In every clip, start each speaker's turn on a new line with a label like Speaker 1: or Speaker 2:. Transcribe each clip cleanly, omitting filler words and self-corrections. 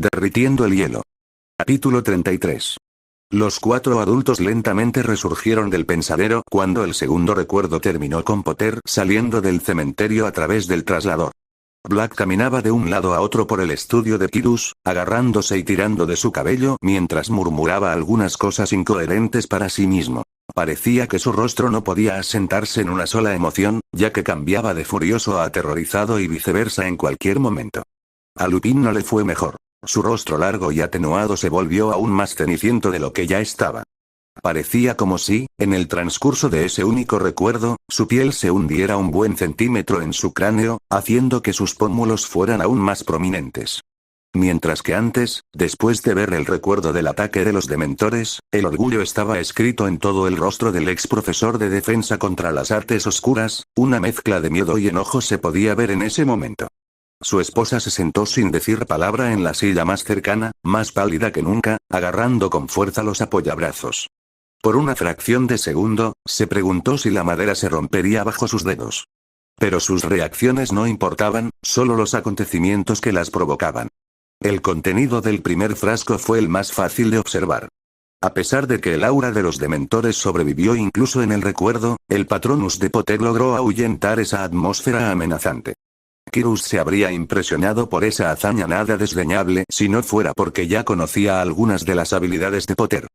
Speaker 1: Derritiendo el hielo. Capítulo 33. Los 4 adultos lentamente resurgieron del pensadero cuando el segundo recuerdo terminó con Potter saliendo del cementerio a través del traslador. Black caminaba de un lado a otro por el estudio de Kyrus, agarrándose y tirando de su cabello mientras murmuraba algunas cosas incoherentes para sí mismo. Parecía que su rostro no podía asentarse en una sola emoción, ya que cambiaba de furioso a aterrorizado y viceversa en cualquier momento. A Lupin no le fue mejor. Su rostro largo y atenuado se volvió aún más ceniciento de lo que ya estaba. Parecía como si, en el transcurso de ese único recuerdo, su piel se hundiera un buen centímetro en su cráneo, haciendo que sus pómulos fueran aún más prominentes. Mientras que antes, después de ver el recuerdo del ataque de los dementores, el orgullo estaba escrito en todo el rostro del ex profesor de defensa contra las artes oscuras, una mezcla de miedo y enojo se podía ver en ese momento. Su esposa se sentó sin decir palabra en la silla más cercana, más pálida que nunca, agarrando con fuerza los apoyabrazos. Por una fracción de segundo, se preguntó si la madera se rompería bajo sus dedos. Pero sus reacciones no importaban, solo los acontecimientos que las provocaban. El contenido del primer frasco fue el más fácil de observar. A pesar de que el aura de los dementores sobrevivió incluso en el recuerdo, el Patronus de Potter logró ahuyentar esa atmósfera amenazante. Kyrus se habría impresionado por esa hazaña nada desdeñable si no fuera porque ya conocía algunas de las habilidades de Potter.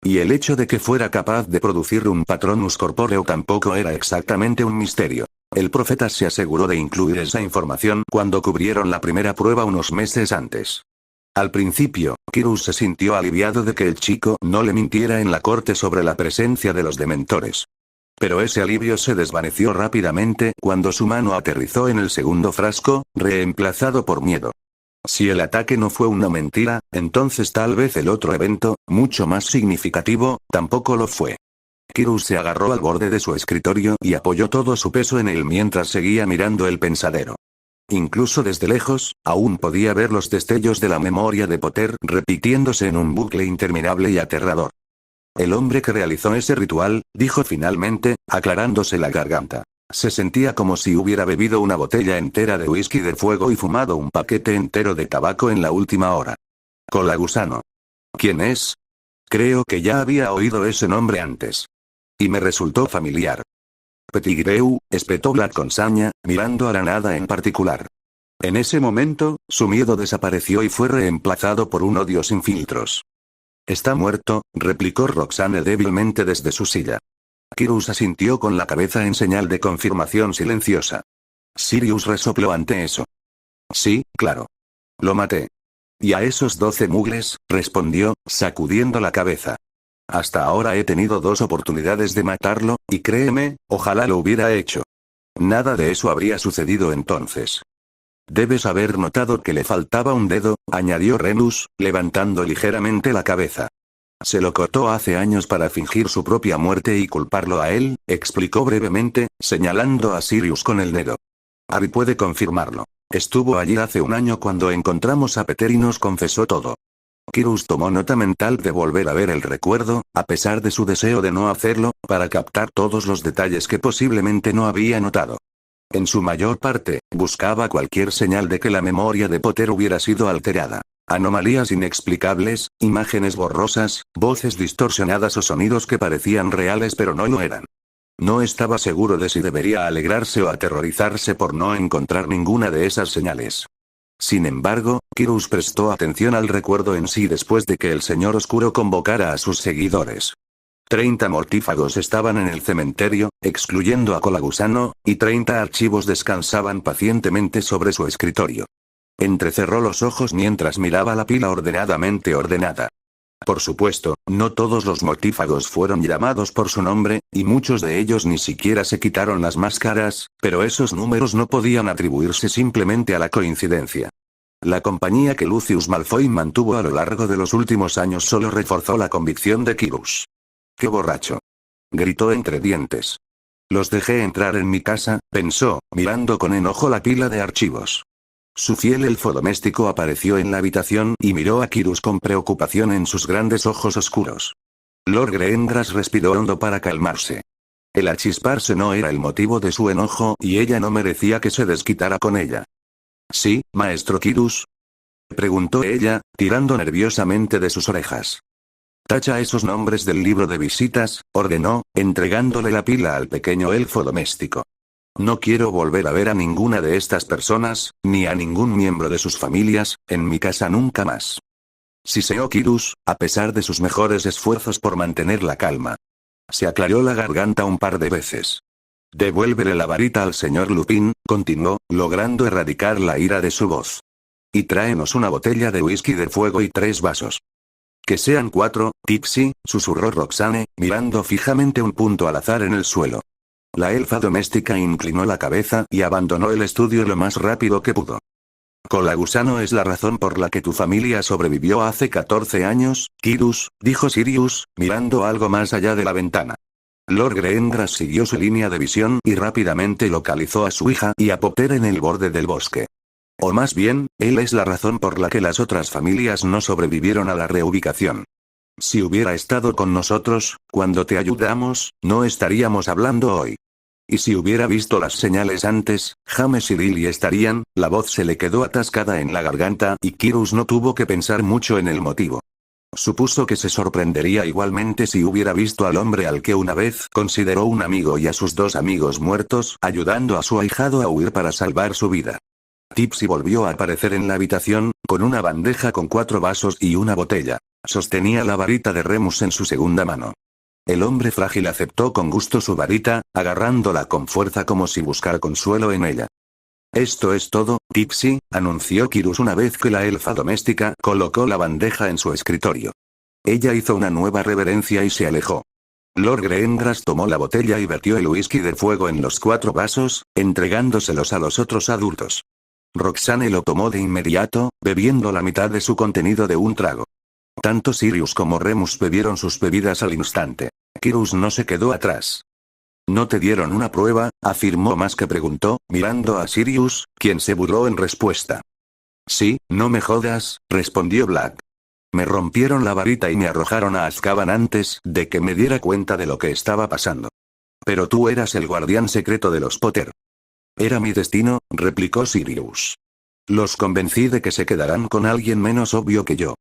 Speaker 1: Y el hecho de que fuera capaz de producir un Patronus corpóreo tampoco era exactamente un misterio. El profeta se aseguró de incluir esa información cuando cubrieron la primera prueba unos meses antes. Al principio, Kyrus se sintió aliviado de que el chico no le mintiera en la corte sobre la presencia de los dementores. Pero ese alivio se desvaneció rápidamente cuando su mano aterrizó en el segundo frasco, reemplazado por miedo. Si el ataque no fue una mentira, entonces tal vez el otro evento, mucho más significativo, tampoco lo fue. Kyrus se agarró al borde de su escritorio y apoyó todo su peso en él mientras seguía mirando el pensadero. Incluso desde lejos, aún podía ver los destellos de la memoria de Potter repitiéndose en un bucle interminable y aterrador. El hombre que realizó ese ritual, dijo finalmente, aclarándose la garganta. Se sentía como si hubiera bebido una botella entera de whisky de fuego y fumado un paquete entero de tabaco en la última hora. Cola Gusano. ¿Quién es? Creo que ya había oído ese nombre antes. Y me resultó familiar. Pettigrew, espetó Black con saña, mirando a la nada en particular. En ese momento, su miedo desapareció y fue reemplazado por un odio sin filtros. Está muerto, replicó Roxane débilmente desde su silla. Kyrus asintió con la cabeza en señal de confirmación silenciosa. Sirius resopló ante eso. Sí, claro. Lo maté. Y a esos 12 mugles, respondió, sacudiendo la cabeza. Hasta ahora he tenido 2 oportunidades de matarlo, y créeme, ojalá lo hubiera hecho. Nada de eso habría sucedido entonces. Debes haber notado que le faltaba un dedo, añadió Remus, levantando ligeramente la cabeza. Se lo cortó hace años para fingir su propia muerte y culparlo a él, explicó brevemente, señalando a Sirius con el dedo. Harry puede confirmarlo. Estuvo allí hace un año cuando encontramos a Peter y nos confesó todo. Kyrus tomó nota mental de volver a ver el recuerdo, a pesar de su deseo de no hacerlo, para captar todos los detalles que posiblemente no había notado. En su mayor parte, buscaba cualquier señal de que la memoria de Potter hubiera sido alterada. Anomalías inexplicables, imágenes borrosas, voces distorsionadas o sonidos que parecían reales pero no lo eran. No estaba seguro de si debería alegrarse o aterrorizarse por no encontrar ninguna de esas señales. Sin embargo, Kyrus prestó atención al recuerdo en sí después de que el Señor Oscuro convocara a sus seguidores. 30 mortífagos estaban en el cementerio, excluyendo a Cola Gusano, y 30 archivos descansaban pacientemente sobre su escritorio. Entrecerró los ojos mientras miraba la pila ordenadamente ordenada. Por supuesto, no todos los mortífagos fueron llamados por su nombre, y muchos de ellos ni siquiera se quitaron las máscaras, pero esos números no podían atribuirse simplemente a la coincidencia. La compañía que Lucius Malfoy mantuvo a lo largo de los últimos años solo reforzó la convicción de Kyrus. ¡Qué borracho! Gritó entre dientes. Los dejé entrar en mi casa, pensó, mirando con enojo la pila de archivos. Su fiel elfo doméstico apareció en la habitación y miró a Kyrus con preocupación en sus grandes ojos oscuros. Lord Greengrass respiró hondo para calmarse. El achisparse no era el motivo de su enojo y ella no merecía que se desquitara con ella. Sí, maestro Kyrus. preguntó ella, tirando nerviosamente de sus orejas. Tacha esos nombres del libro de visitas, ordenó, entregándole la pila al pequeño elfo doméstico. No quiero volver a ver a ninguna de estas personas, ni a ningún miembro de sus familias, en mi casa nunca más. Siseó Kirus, a pesar de sus mejores esfuerzos por mantener la calma. Se aclaró la garganta un par de veces. Devuélvele la varita al señor Lupin, continuó, logrando erradicar la ira de su voz. Y tráenos una botella de whisky de fuego y 3 vasos. Que sean 4, Tipsy, susurró Roxane, mirando fijamente un punto al azar en el suelo. La elfa doméstica inclinó la cabeza y abandonó el estudio lo más rápido que pudo. Cola gusano es la razón por la que tu familia sobrevivió hace 14 años, Kirus, dijo Sirius, mirando algo más allá de la ventana. Lord Greengrass siguió su línea de visión y rápidamente localizó a su hija y a Potter en el borde del bosque. O más bien, él es la razón por la que las otras familias no sobrevivieron a la reubicación. Si hubiera estado con nosotros, cuando te ayudamos, no estaríamos hablando hoy. Y si hubiera visto las señales antes, James y Lily estarían, la voz se le quedó atascada en la garganta y Kirus no tuvo que pensar mucho en el motivo. Supuso que se sorprendería igualmente si hubiera visto al hombre al que una vez consideró un amigo y a sus 2 amigos muertos, ayudando a su ahijado a huir para salvar su vida. Tipsy volvió a aparecer en la habitación, con una bandeja con 4 vasos y una botella. Sostenía la varita de Remus en su segunda mano. El hombre frágil aceptó con gusto su varita, agarrándola con fuerza como si buscara consuelo en ella. Esto es todo, Tipsy, anunció Kirus una vez que la elfa doméstica colocó la bandeja en su escritorio. Ella hizo una nueva reverencia y se alejó. Lord Greengrass tomó la botella y vertió el whisky de fuego en los 4 vasos, entregándoselos a los otros adultos. Roxane lo tomó de inmediato, bebiendo la mitad de su contenido de un trago. Tanto Sirius como Remus bebieron sus bebidas al instante. Kirus no se quedó atrás. «¿No te dieron una prueba?», afirmó más que preguntó, mirando a Sirius, quien se burló en respuesta. «Sí, no me jodas», respondió Black. «Me rompieron la varita y me arrojaron a Azkaban antes de que me diera cuenta de lo que estaba pasando. Pero tú eras el guardián secreto de los Potter». «Era mi destino», replicó Sirius. «Los convencí de que se quedarán con alguien menos obvio que yo.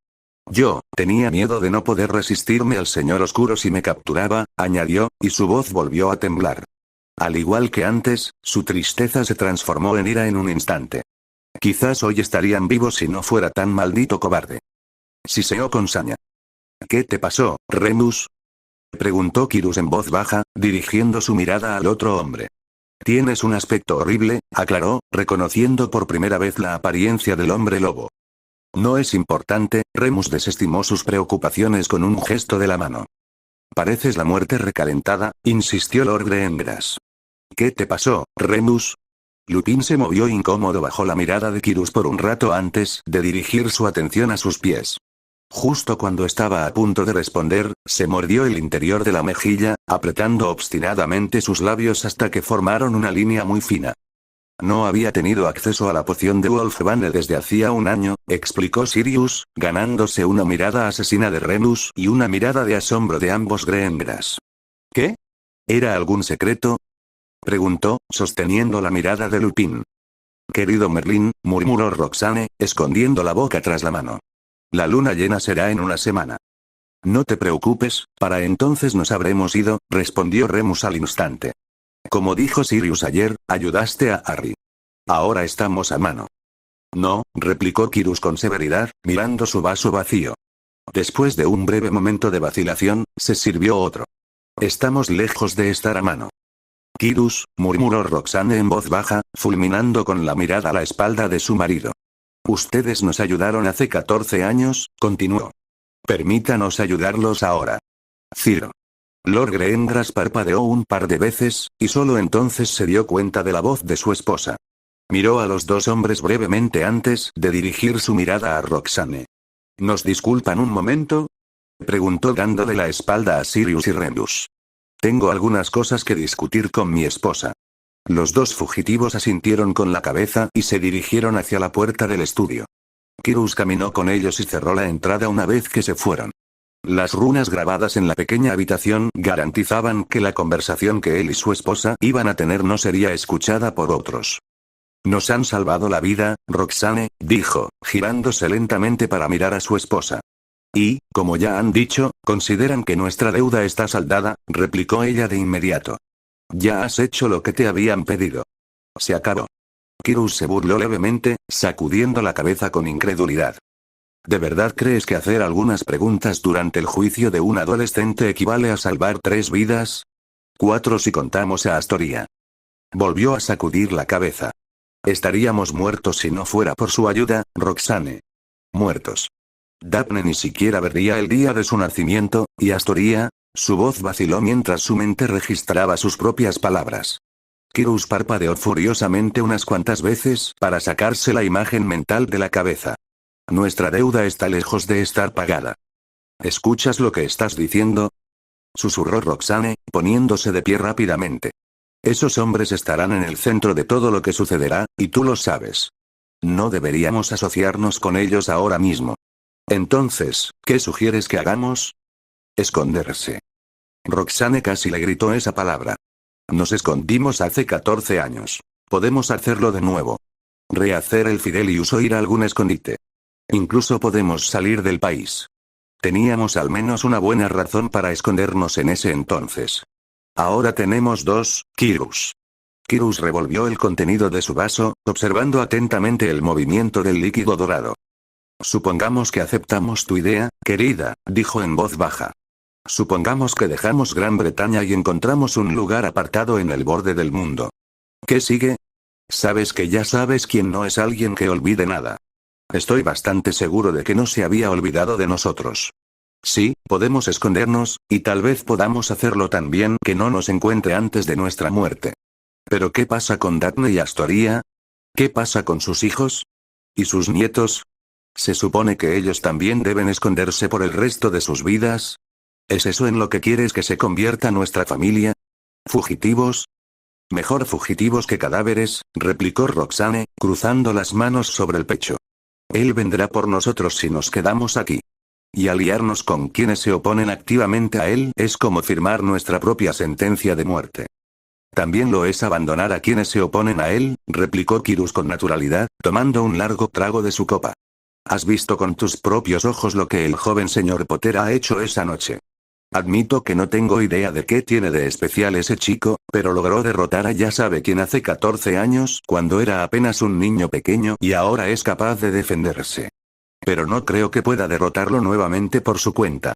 Speaker 1: Yo, tenía miedo de no poder resistirme al señor oscuro si me capturaba», añadió, y su voz volvió a temblar. Al igual que antes, su tristeza se transformó en ira en un instante. «Quizás hoy estarían vivos si no fuera tan maldito cobarde». Siseó con saña. «¿Qué te pasó, Remus?», preguntó Kirus en voz baja, dirigiendo su mirada al otro hombre. «Tienes un aspecto horrible», aclaró, reconociendo por primera vez la apariencia del hombre lobo. «No es importante», Remus desestimó sus preocupaciones con un gesto de la mano. «Pareces la muerte recalentada», insistió Lord Greengrass. «¿Qué te pasó, Remus?». Lupin se movió incómodo bajo la mirada de Kirus por un rato antes de dirigir su atención a sus pies. Justo cuando estaba a punto de responder, se mordió el interior de la mejilla, apretando obstinadamente sus labios hasta que formaron una línea muy fina. «No había tenido acceso a la poción de Wolfbane desde hacía un año», explicó Sirius, ganándose una mirada asesina de Remus y una mirada de asombro de ambos Greengrass. «¿Qué? ¿Era algún secreto?», preguntó, sosteniendo la mirada de Lupin. «Querido Merlin», murmuró Roxane, escondiendo la boca tras la mano. «La luna llena será en una semana». «No te preocupes, para entonces nos habremos ido», respondió Remus al instante. «Como dijo Sirius ayer, ayudaste a Harry. Ahora estamos a mano». «No», replicó Kirus con severidad, mirando su vaso vacío. Después de un breve momento de vacilación, se sirvió otro. «Estamos lejos de estar a mano». «Kirus», murmuró Roxane en voz baja, fulminando con la mirada la espalda de su marido. «Ustedes nos ayudaron hace 14 años», continuó. «Permítanos ayudarlos ahora». «Ciro». Lord Greengrass parpadeó un par de veces, y solo entonces se dio cuenta de la voz de su esposa. Miró a los 2 hombres brevemente antes de dirigir su mirada a Roxane. «¿Nos disculpan un momento?», preguntó dándole la espalda a Sirius y Remus. «Tengo algunas cosas que discutir con mi esposa». Los 2 fugitivos asintieron con la cabeza y se dirigieron hacia la puerta del estudio. Kirus caminó con ellos y cerró la entrada una vez que se fueron. Las runas grabadas en la pequeña habitación garantizaban que la conversación que él y su esposa iban a tener no sería escuchada por otros. Nos han salvado la vida, Roxane, dijo, girándose lentamente para mirar a su esposa. Y, como ya han dicho, consideran que nuestra deuda está saldada, replicó ella de inmediato. Ya has hecho lo que te habían pedido. Se acabó. Kirus se burló levemente, sacudiendo la cabeza con incredulidad. ¿De verdad crees que hacer algunas preguntas durante el juicio de un adolescente equivale a salvar 3 vidas? 4 si contamos a Astoria. Volvió a sacudir la cabeza. Estaríamos muertos si no fuera por su ayuda, Roxane. Muertos. Daphne ni siquiera vería el día de su nacimiento, y Astoria. Su voz vaciló mientras su mente registraba sus propias palabras. Kirus parpadeó furiosamente unas cuantas veces para sacarse la imagen mental de la cabeza. Nuestra deuda está lejos de estar pagada. ¿Escuchas lo que estás diciendo? Susurró Roxane, poniéndose de pie rápidamente. Esos hombres estarán en el centro de todo lo que sucederá, y tú lo sabes. No deberíamos asociarnos con ellos ahora mismo. Entonces, ¿qué sugieres que hagamos? Esconderse. Roxane casi le gritó esa palabra. Nos escondimos hace 14 años. Podemos hacerlo de nuevo. Rehacer el Fidelius o ir a algún escondite. Incluso podemos salir del país. Teníamos al menos una buena razón para escondernos en ese entonces. Ahora tenemos 2, Kirus. Kirus revolvió el contenido de su vaso, observando atentamente el movimiento del líquido dorado. Supongamos que aceptamos tu idea, querida, dijo en voz baja. Supongamos que dejamos Gran Bretaña y encontramos un lugar apartado en el borde del mundo. ¿Qué sigue? Sabes que ya sabes quién no es alguien que olvide nada. Estoy bastante seguro de que no se había olvidado de nosotros. Sí, podemos escondernos, y tal vez podamos hacerlo tan bien que no nos encuentre antes de nuestra muerte. Pero ¿qué pasa con Daphne y Astoria? ¿Qué pasa con sus hijos? ¿Y sus nietos? ¿Se supone que ellos también deben esconderse por el resto de sus vidas? ¿Es eso en lo que quieres que se convierta nuestra familia? ¿Fugitivos? Mejor fugitivos que cadáveres, replicó Roxane, cruzando las manos sobre el pecho. Él vendrá por nosotros si nos quedamos aquí. Y aliarnos con quienes se oponen activamente a él es como firmar nuestra propia sentencia de muerte. También lo es abandonar a quienes se oponen a él, replicó Kirus con naturalidad, tomando un largo trago de su copa. Has visto con tus propios ojos lo que el joven señor Potter ha hecho esa noche. Admito que no tengo idea de qué tiene de especial ese chico, pero logró derrotar a ya sabe quién hace 14 años, cuando era apenas un niño pequeño y ahora es capaz de defenderse. Pero no creo que pueda derrotarlo nuevamente por su cuenta.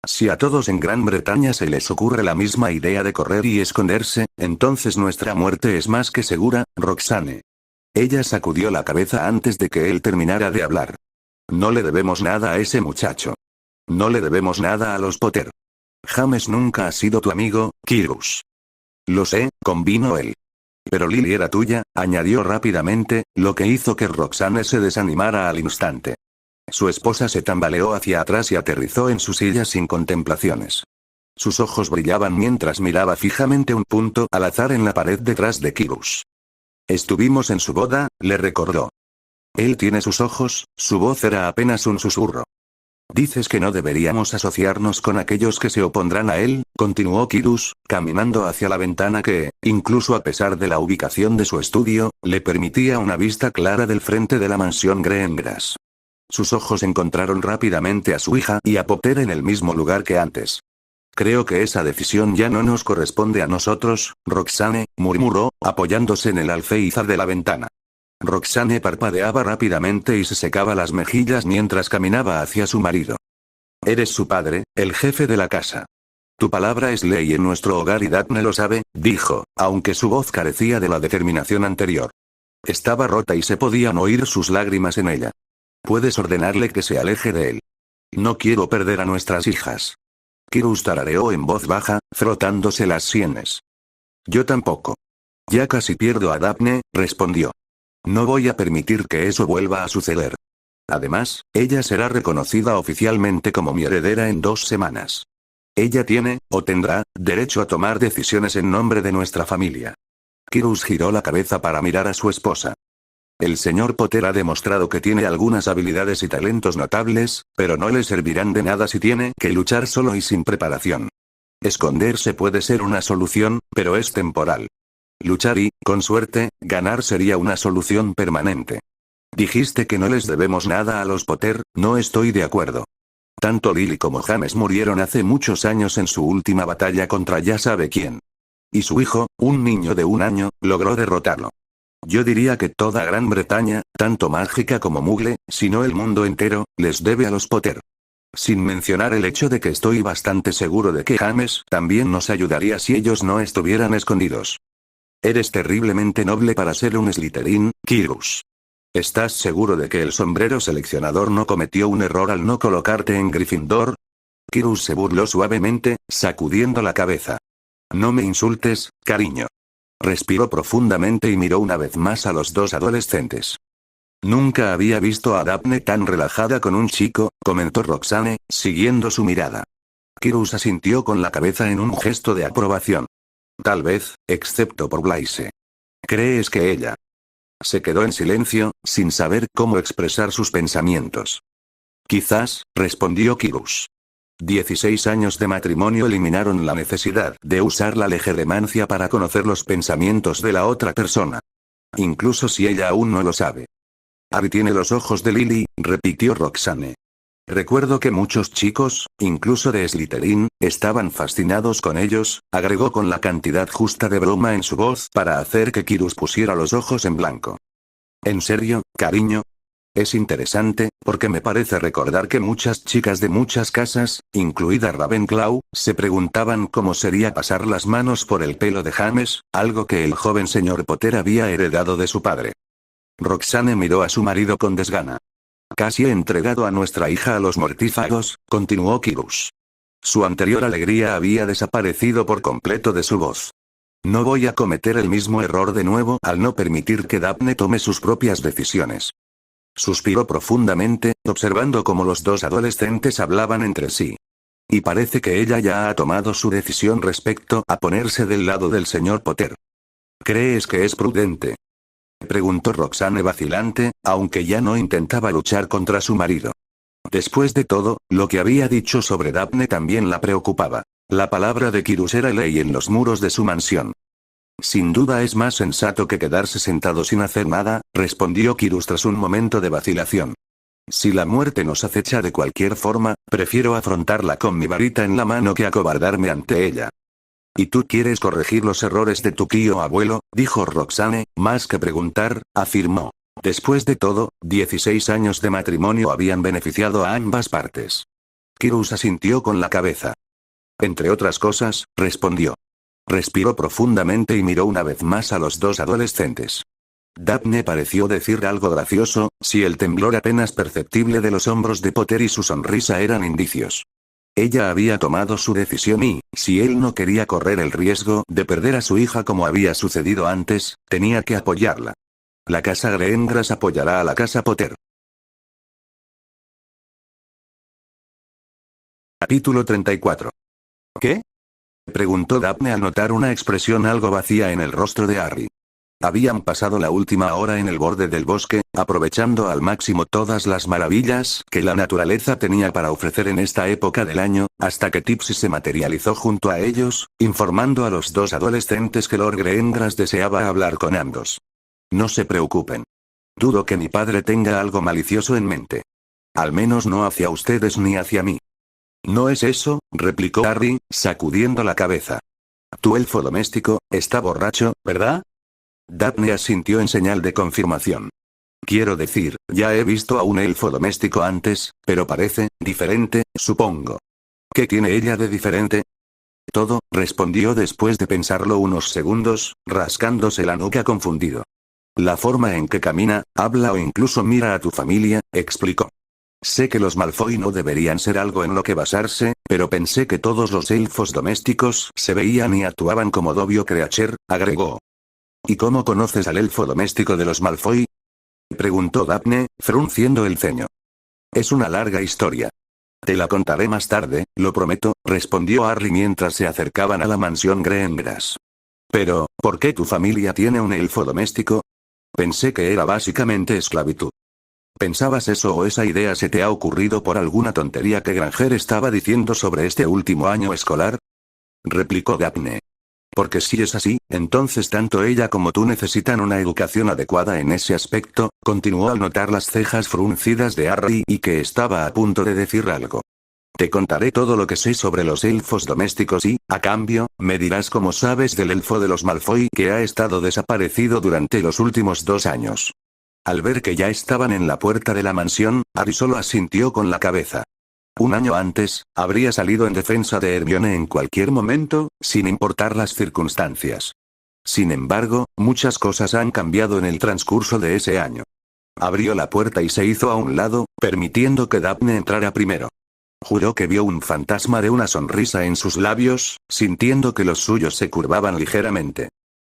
Speaker 1: Si a todos en Gran Bretaña se les ocurre la misma idea de correr y esconderse, entonces nuestra muerte es más que segura, Roxane. Ella sacudió la cabeza antes de que él terminara de hablar. No le debemos nada a ese muchacho. No le debemos nada a los Potter. James nunca ha sido tu amigo, Kirus. Lo sé, convino él. Pero Lily era tuya, añadió rápidamente, lo que hizo que Roxane se desanimara al instante. Su esposa se tambaleó hacia atrás y aterrizó en su silla sin contemplaciones. Sus ojos brillaban mientras miraba fijamente un punto al azar en la pared detrás de Kirus. Estuvimos en su boda, le recordó. Él tiene sus ojos, su voz era apenas un susurro. Dices que no deberíamos asociarnos con aquellos que se opondrán a él, continuó Kirus, caminando hacia la ventana que, incluso a pesar de la ubicación de su estudio, le permitía una vista clara del frente de la mansión Greengrass. Sus ojos encontraron rápidamente a su hija y a Potter en el mismo lugar que antes. Creo que esa decisión ya no nos corresponde a nosotros, Roxane, murmuró, apoyándose en el alféizar de la ventana. Roxane parpadeaba rápidamente y se secaba las mejillas mientras caminaba hacia su marido. Eres su padre, el jefe de la casa. Tu palabra es ley en nuestro hogar y Daphne lo sabe, dijo, aunque su voz carecía de la determinación anterior. Estaba rota y se podían oír sus lágrimas en ella. Puedes ordenarle que se aleje de él. No quiero perder a nuestras hijas. Kirus tarareó en voz baja, frotándose las sienes. Yo tampoco. Ya casi pierdo a Daphne, respondió. No voy a permitir que eso vuelva a suceder. Además, ella será reconocida oficialmente como mi heredera en 2 semanas. Ella tiene, o tendrá, derecho a tomar decisiones en nombre de nuestra familia. Kirus giró la cabeza para mirar a su esposa. El señor Potter ha demostrado que tiene algunas habilidades y talentos notables, pero no le servirán de nada si tiene que luchar solo y sin preparación. Esconderse puede ser una solución, pero es temporal. Luchar y, con suerte, ganar sería una solución permanente. Dijiste que no les debemos nada a los Potter, no estoy de acuerdo. Tanto Lily como James murieron hace muchos años en su última batalla contra ya sabe quién. Y su hijo, un niño de 1 año, logró derrotarlo. Yo diría que toda Gran Bretaña, tanto mágica como mugle, si no el mundo entero, les debe a los Potter. Sin mencionar el hecho de que estoy bastante seguro de que James también nos ayudaría si ellos no estuvieran escondidos. Eres terriblemente noble para ser un Slytherin, Kyrus. ¿Estás seguro de que el sombrero seleccionador no cometió un error al no colocarte en Gryffindor? Kyrus se burló suavemente, sacudiendo la cabeza. No me insultes, cariño. Respiró profundamente y miró una vez más a los dos adolescentes. Nunca había visto a Daphne tan relajada con un chico, comentó Roxane, siguiendo su mirada. Kyrus asintió con la cabeza en un gesto de aprobación. Tal vez, excepto por Blaise. ¿Crees que ella? Se quedó en silencio, sin saber cómo expresar sus pensamientos. Quizás, respondió Kyrus. 16 años de matrimonio eliminaron la necesidad de usar la legeremancia para conocer los pensamientos de la otra persona. Incluso si ella aún no lo sabe. Harry tiene los ojos de Lily, repitió Roxane. Recuerdo que muchos chicos, incluso de Slytherin, estaban fascinados con ellos, agregó con la cantidad justa de broma en su voz para hacer que Kyrus pusiera los ojos en blanco. ¿En serio, cariño? Es interesante, porque me parece recordar que muchas chicas de muchas casas, incluida Ravenclaw, se preguntaban cómo sería pasar las manos por el pelo de James, algo que el joven señor Potter había heredado de su padre. Roxane miró a su marido con desgana. Casi he entregado a nuestra hija a los mortífagos, continuó Kyrus. Su anterior alegría había desaparecido por completo de su voz. No voy a cometer el mismo error de nuevo al no permitir que Daphne tome sus propias decisiones. Suspiró profundamente, observando cómo los dos adolescentes hablaban entre sí. Y parece que ella ya ha tomado su decisión respecto a ponerse del lado del señor Potter. ¿Crees que es prudente? Preguntó Roxane vacilante, aunque ya no intentaba luchar contra su marido. Después de todo, lo que había dicho sobre Daphne también la preocupaba. La palabra de Kyrus era ley en los muros de su mansión. Sin duda es más sensato que quedarse sentado sin hacer nada, respondió Kyrus tras un momento de vacilación. Si la muerte nos acecha de cualquier forma, prefiero afrontarla con mi varita en la mano que acobardarme ante ella. ¿Y tú quieres corregir los errores de tu tío abuelo?, dijo Roxane, más que preguntar, afirmó. Después de todo, 16 años de matrimonio habían beneficiado a ambas partes. Kyrus asintió con la cabeza. Entre otras cosas, respondió. Respiró profundamente y miró una vez más a los dos adolescentes. Daphne pareció decir algo gracioso, si el temblor apenas perceptible de los hombros de Potter y su sonrisa eran indicios. Ella había tomado su decisión y, si él no quería correr el riesgo de perder a su hija como había sucedido antes, tenía que apoyarla. La casa Greengrass apoyará a la casa Potter. Capítulo 34. ¿Qué? Preguntó Daphne al notar una expresión algo vacía en el rostro de Harry. Habían pasado la última hora en el borde del bosque, aprovechando al máximo todas las maravillas que la naturaleza tenía para ofrecer en esta época del año, hasta que Tipsy se materializó junto a ellos, informando a los dos adolescentes que Lord Greengrass deseaba hablar con ambos. No se preocupen. Dudo que mi padre tenga algo malicioso en mente. Al menos no hacia ustedes ni hacia mí. No es eso, replicó Harry, sacudiendo la cabeza. Tu elfo doméstico está borracho, ¿verdad? Daphne asintió en señal de confirmación. Quiero decir, ya he visto a un elfo doméstico antes, pero parece diferente, supongo. ¿Qué tiene ella de diferente? Todo, respondió después de pensarlo unos segundos, rascándose la nuca confundido. La forma en que camina, habla o incluso mira a tu familia, explicó. Sé que los Malfoy no deberían ser algo en lo que basarse, pero pensé que todos los elfos domésticos se veían y actuaban como Dobby o Creature, agregó. ¿Y cómo conoces al elfo doméstico de los Malfoy? Preguntó Daphne, frunciendo el ceño. Es una larga historia. Te la contaré más tarde, lo prometo, respondió Harry mientras se acercaban a la mansión Greengrass. Pero, ¿por qué tu familia tiene un elfo doméstico? Pensé que era básicamente esclavitud. ¿Pensabas eso o esa idea se te ha ocurrido por alguna tontería que Granger estaba diciendo sobre este último año escolar? Replicó Daphne. Porque si es así, entonces tanto ella como tú necesitan una educación adecuada en ese aspecto, continuó al notar las cejas fruncidas de Harry y que estaba a punto de decir algo. Te contaré todo lo que sé sobre los elfos domésticos y, a cambio, me dirás cómo sabes del elfo de los Malfoy que ha estado desaparecido durante los últimos 2 años. Al ver que ya estaban en la puerta de la mansión, Harry solo asintió con la cabeza. 1 año antes, habría salido en defensa de Hermione en cualquier momento, sin importar las circunstancias. Sin embargo, muchas cosas han cambiado en el transcurso de ese año. Abrió la puerta y se hizo a un lado, permitiendo que Daphne entrara primero. Juró que vio un fantasma de una sonrisa en sus labios, sintiendo que los suyos se curvaban ligeramente.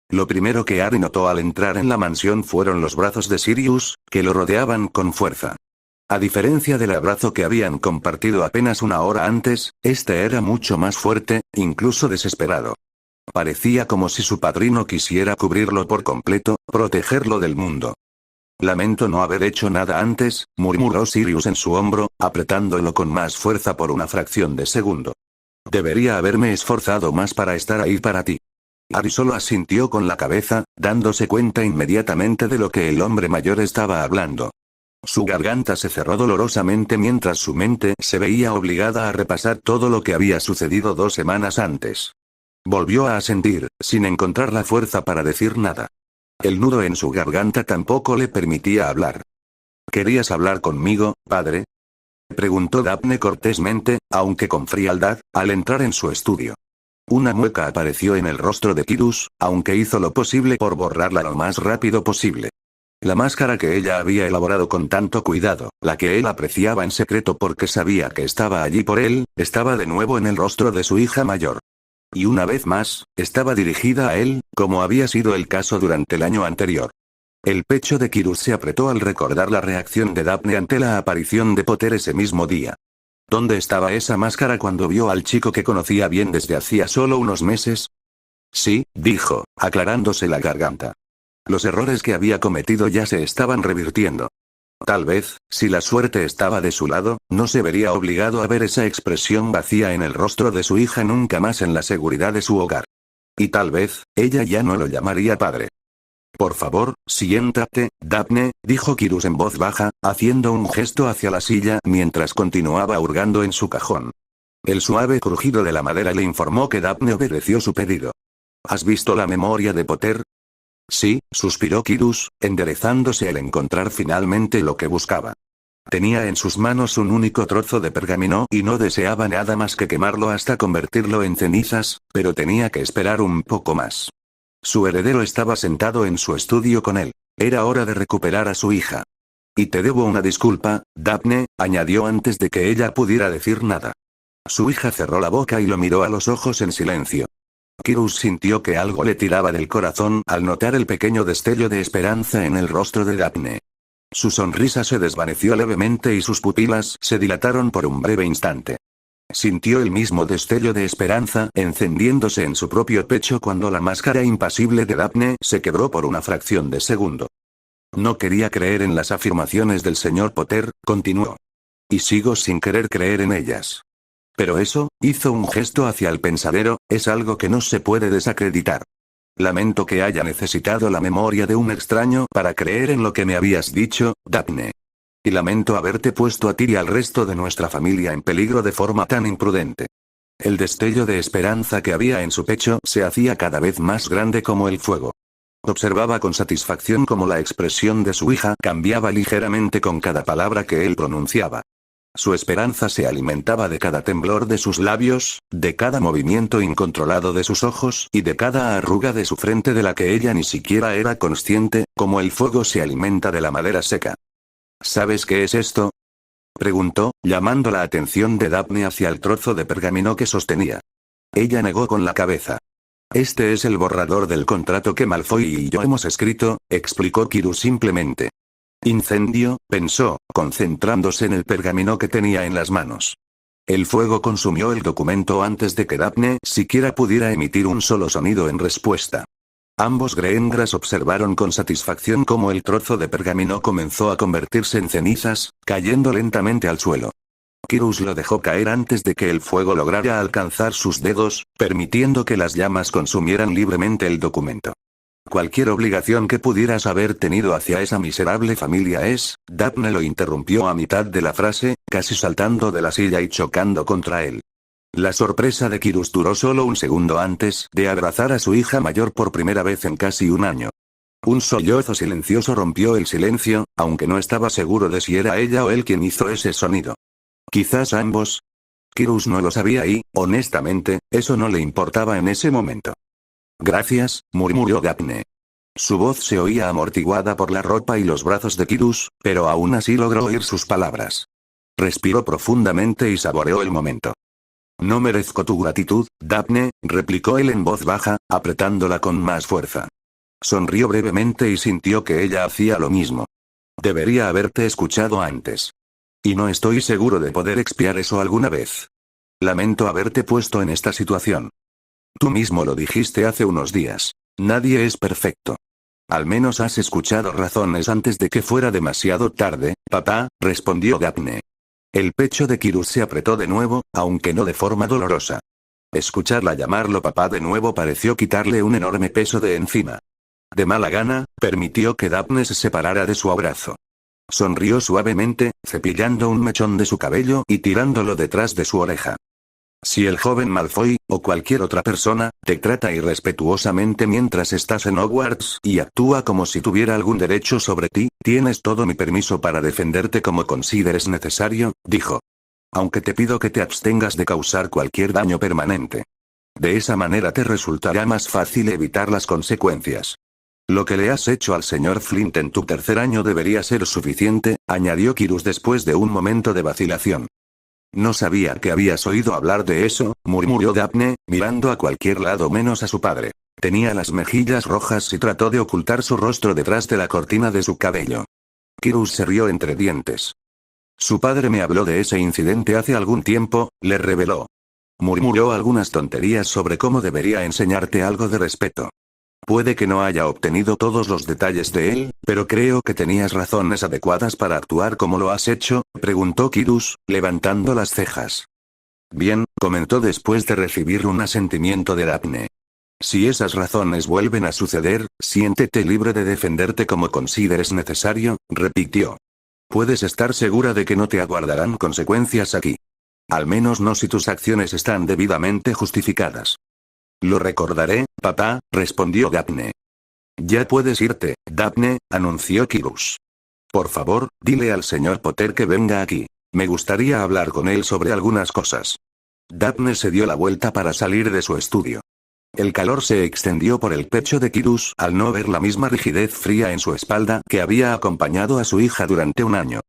Speaker 1: Lo primero que Harry notó al entrar en la mansión fueron los brazos de Sirius, que lo rodeaban con fuerza. A diferencia del abrazo que habían compartido apenas 1 hora antes, este era mucho más fuerte, incluso desesperado. Parecía como si su padrino quisiera cubrirlo por completo, protegerlo del mundo. Lamento no haber hecho nada antes, murmuró Sirius en su hombro, apretándolo con más fuerza por una fracción de segundo. Debería haberme esforzado más para estar ahí para ti. Harry solo asintió con la cabeza, dándose cuenta inmediatamente de lo que el hombre mayor estaba hablando. Su garganta se cerró dolorosamente mientras su mente se veía obligada a repasar todo lo que había sucedido 2 semanas antes. Volvió a asentir, sin encontrar la fuerza para decir nada. El nudo en su garganta tampoco le permitía hablar. ¿Querías hablar conmigo, padre?, preguntó Daphne cortésmente, aunque con frialdad, al entrar en su estudio. Una mueca apareció en el rostro de Kyrus, aunque hizo lo posible por borrarla lo más rápido posible. La máscara que ella había elaborado con tanto cuidado, la que él apreciaba en secreto porque sabía que estaba allí por él, estaba de nuevo en el rostro de su hija mayor. Y una vez más, estaba dirigida a él, como había sido el caso durante el año anterior. El pecho de Kyrus se apretó al recordar la reacción de Daphne ante la aparición de Potter ese mismo día. ¿Dónde estaba esa máscara cuando vio al chico que conocía bien desde hacía solo unos meses? Sí, dijo, aclarándose la garganta. Los errores que había cometido ya se estaban revirtiendo. Tal vez, si la suerte estaba de su lado, no se vería obligado a ver esa expresión vacía en el rostro de su hija nunca más en la seguridad de su hogar. Y tal vez, ella ya no lo llamaría padre. Por favor, siéntate, Daphne, dijo Kyrus en voz baja, haciendo un gesto hacia la silla mientras continuaba hurgando en su cajón. El suave crujido de la madera le informó que Daphne obedeció su pedido. ¿Has visto la memoria de Potter? Sí, suspiró Kyrus, enderezándose al encontrar finalmente lo que buscaba. Tenía en sus manos un único trozo de pergamino y no deseaba nada más que quemarlo hasta convertirlo en cenizas, pero tenía que esperar un poco más. Su heredero estaba sentado en su estudio con él. Era hora de recuperar a su hija. Y te debo una disculpa, Daphne, añadió antes de que ella pudiera decir nada. Su hija cerró la boca y lo miró a los ojos en silencio. Kyrus sintió que algo le tiraba del corazón al notar el pequeño destello de esperanza en el rostro de Daphne. Su sonrisa se desvaneció levemente y sus pupilas se dilataron por un breve instante. Sintió el mismo destello de esperanza encendiéndose en su propio pecho cuando la máscara impasible de Daphne se quebró por una fracción de segundo. No quería creer en las afirmaciones del señor Potter, continuó. Y sigo sin querer creer en ellas. Pero eso, hizo un gesto hacia el pensadero, es algo que no se puede desacreditar. Lamento que haya necesitado la memoria de un extraño para creer en lo que me habías dicho, Daphne. Y lamento haberte puesto a ti y al resto de nuestra familia en peligro de forma tan imprudente. El destello de esperanza que había en su pecho se hacía cada vez más grande como el fuego. Observaba con satisfacción cómo la expresión de su hija cambiaba ligeramente con cada palabra que él pronunciaba. Su esperanza se alimentaba de cada temblor de sus labios, de cada movimiento incontrolado de sus ojos y de cada arruga de su frente de la que ella ni siquiera era consciente, como el fuego se alimenta de la madera seca. ¿Sabes qué es esto?, preguntó, llamando la atención de Daphne hacia el trozo de pergamino que sostenía. Ella negó con la cabeza. Este es el borrador del contrato que Malfoy y yo hemos escrito, explicó Kyrus simplemente. Incendio, pensó, concentrándose en el pergamino que tenía en las manos. El fuego consumió el documento antes de que Daphne siquiera pudiera emitir un solo sonido en respuesta. Ambos Greengras observaron con satisfacción cómo el trozo de pergamino comenzó a convertirse en cenizas, cayendo lentamente al suelo. Kirus lo dejó caer antes de que el fuego lograra alcanzar sus dedos, permitiendo que las llamas consumieran libremente el documento. Cualquier obligación que pudieras haber tenido hacia esa miserable familia Daphne lo interrumpió a mitad de la frase, casi saltando de la silla y chocando contra él. La sorpresa de Kirus duró solo un segundo antes de abrazar a su hija mayor por primera vez en casi un año. Un sollozo silencioso rompió el silencio, aunque no estaba seguro de si era ella o él quien hizo ese sonido. Quizás ambos. Kirus no lo sabía y, honestamente, eso no le importaba en ese momento. Gracias, murmuró Daphne. Su voz se oía amortiguada por la ropa y los brazos de Kirus, pero aún así logró oír sus palabras. Respiró profundamente y saboreó el momento. No merezco tu gratitud, Daphne, replicó él en voz baja, apretándola con más fuerza. Sonrió brevemente y sintió que ella hacía lo mismo. Debería haberte escuchado antes. Y no estoy seguro de poder expiar eso alguna vez. Lamento haberte puesto en esta situación. Tú mismo lo dijiste hace unos días. Nadie es perfecto. Al menos has escuchado razones antes de que fuera demasiado tarde, papá, respondió Daphne. El pecho de Kirus se apretó de nuevo, aunque no de forma dolorosa. Escucharla llamarlo papá de nuevo pareció quitarle un enorme peso de encima. De mala gana, permitió que Daphne se separara de su abrazo. Sonrió suavemente, cepillando un mechón de su cabello y tirándolo detrás de su oreja. Si el joven Malfoy, o cualquier otra persona, te trata irrespetuosamente mientras estás en Hogwarts y actúa como si tuviera algún derecho sobre ti, tienes todo mi permiso para defenderte como consideres necesario, dijo. Aunque te pido que te abstengas de causar cualquier daño permanente. De esa manera te resultará más fácil evitar las consecuencias. Lo que le has hecho al señor Flint en tu tercer año debería ser suficiente, añadió Kirus después de un momento de vacilación. No sabía que habías oído hablar de eso, murmuró Daphne, mirando a cualquier lado menos a su padre. Tenía las mejillas rojas y trató de ocultar su rostro detrás de la cortina de su cabello. Kirus se rió entre dientes. Su padre me habló de ese incidente hace algún tiempo, le reveló. Murmuró algunas tonterías sobre cómo debería enseñarte algo de respeto. Puede que no haya obtenido todos los detalles de él, pero creo que tenías razones adecuadas para actuar como lo has hecho, preguntó Kirus, levantando las cejas. Bien, comentó después de recibir un asentimiento de Daphne. Si esas razones vuelven a suceder, siéntete libre de defenderte como consideres necesario, repitió. Puedes estar segura de que no te aguardarán consecuencias aquí. Al menos no si tus acciones están debidamente justificadas. Lo recordaré, papá, respondió Daphne. Ya puedes irte, Daphne, anunció Kirus. Por favor, dile al señor Potter que venga aquí. Me gustaría hablar con él sobre algunas cosas. Daphne se dio la vuelta para salir de su estudio. El calor se extendió por el pecho de Kirus al no ver la misma rigidez fría en su espalda que había acompañado a su hija durante un año.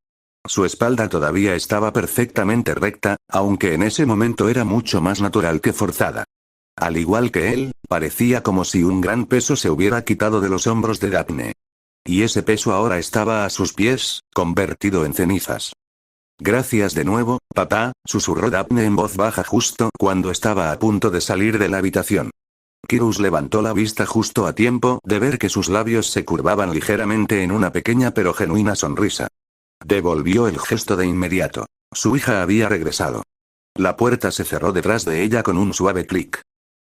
Speaker 1: Su espalda todavía estaba perfectamente recta, aunque en ese momento era mucho más natural que forzada. Al igual que él, parecía como si un gran peso se hubiera quitado de los hombros de Daphne. Y ese peso ahora estaba a sus pies, convertido en cenizas. Gracias de nuevo, papá, susurró Daphne en voz baja justo cuando estaba a punto de salir de la habitación. Kirus levantó la vista justo a tiempo de ver que sus labios se curvaban ligeramente en una pequeña pero genuina sonrisa. Devolvió el gesto de inmediato. Su hija había regresado. La puerta se cerró detrás de ella con un suave clic.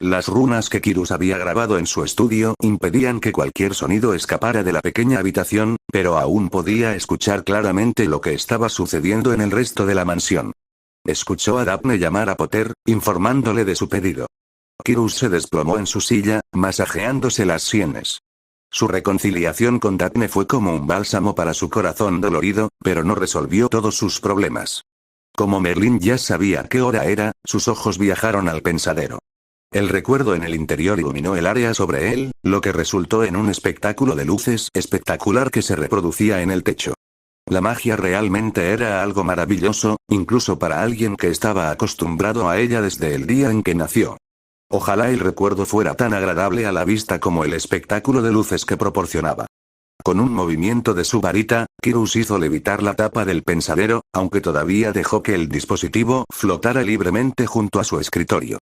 Speaker 1: Las runas que Kirus había grabado en su estudio impedían que cualquier sonido escapara de la pequeña habitación, pero aún podía escuchar claramente lo que estaba sucediendo en el resto de la mansión. Escuchó a Daphne llamar a Potter, informándole de su pedido. Kirus se desplomó en su silla, masajeándose las sienes. Su reconciliación con Daphne fue como un bálsamo para su corazón dolorido, pero no resolvió todos sus problemas. Como Merlín ya sabía qué hora era, sus ojos viajaron al pensadero. El recuerdo en el interior iluminó el área sobre él, lo que resultó en un espectáculo de luces espectacular que se reproducía en el techo. La magia realmente era algo maravilloso, incluso para alguien que estaba acostumbrado a ella desde el día en que nació. Ojalá el recuerdo fuera tan agradable a la vista como el espectáculo de luces que proporcionaba. Con un movimiento de su varita, Kirus hizo levitar la tapa del pensadero, aunque todavía dejó que el dispositivo flotara libremente junto a su escritorio.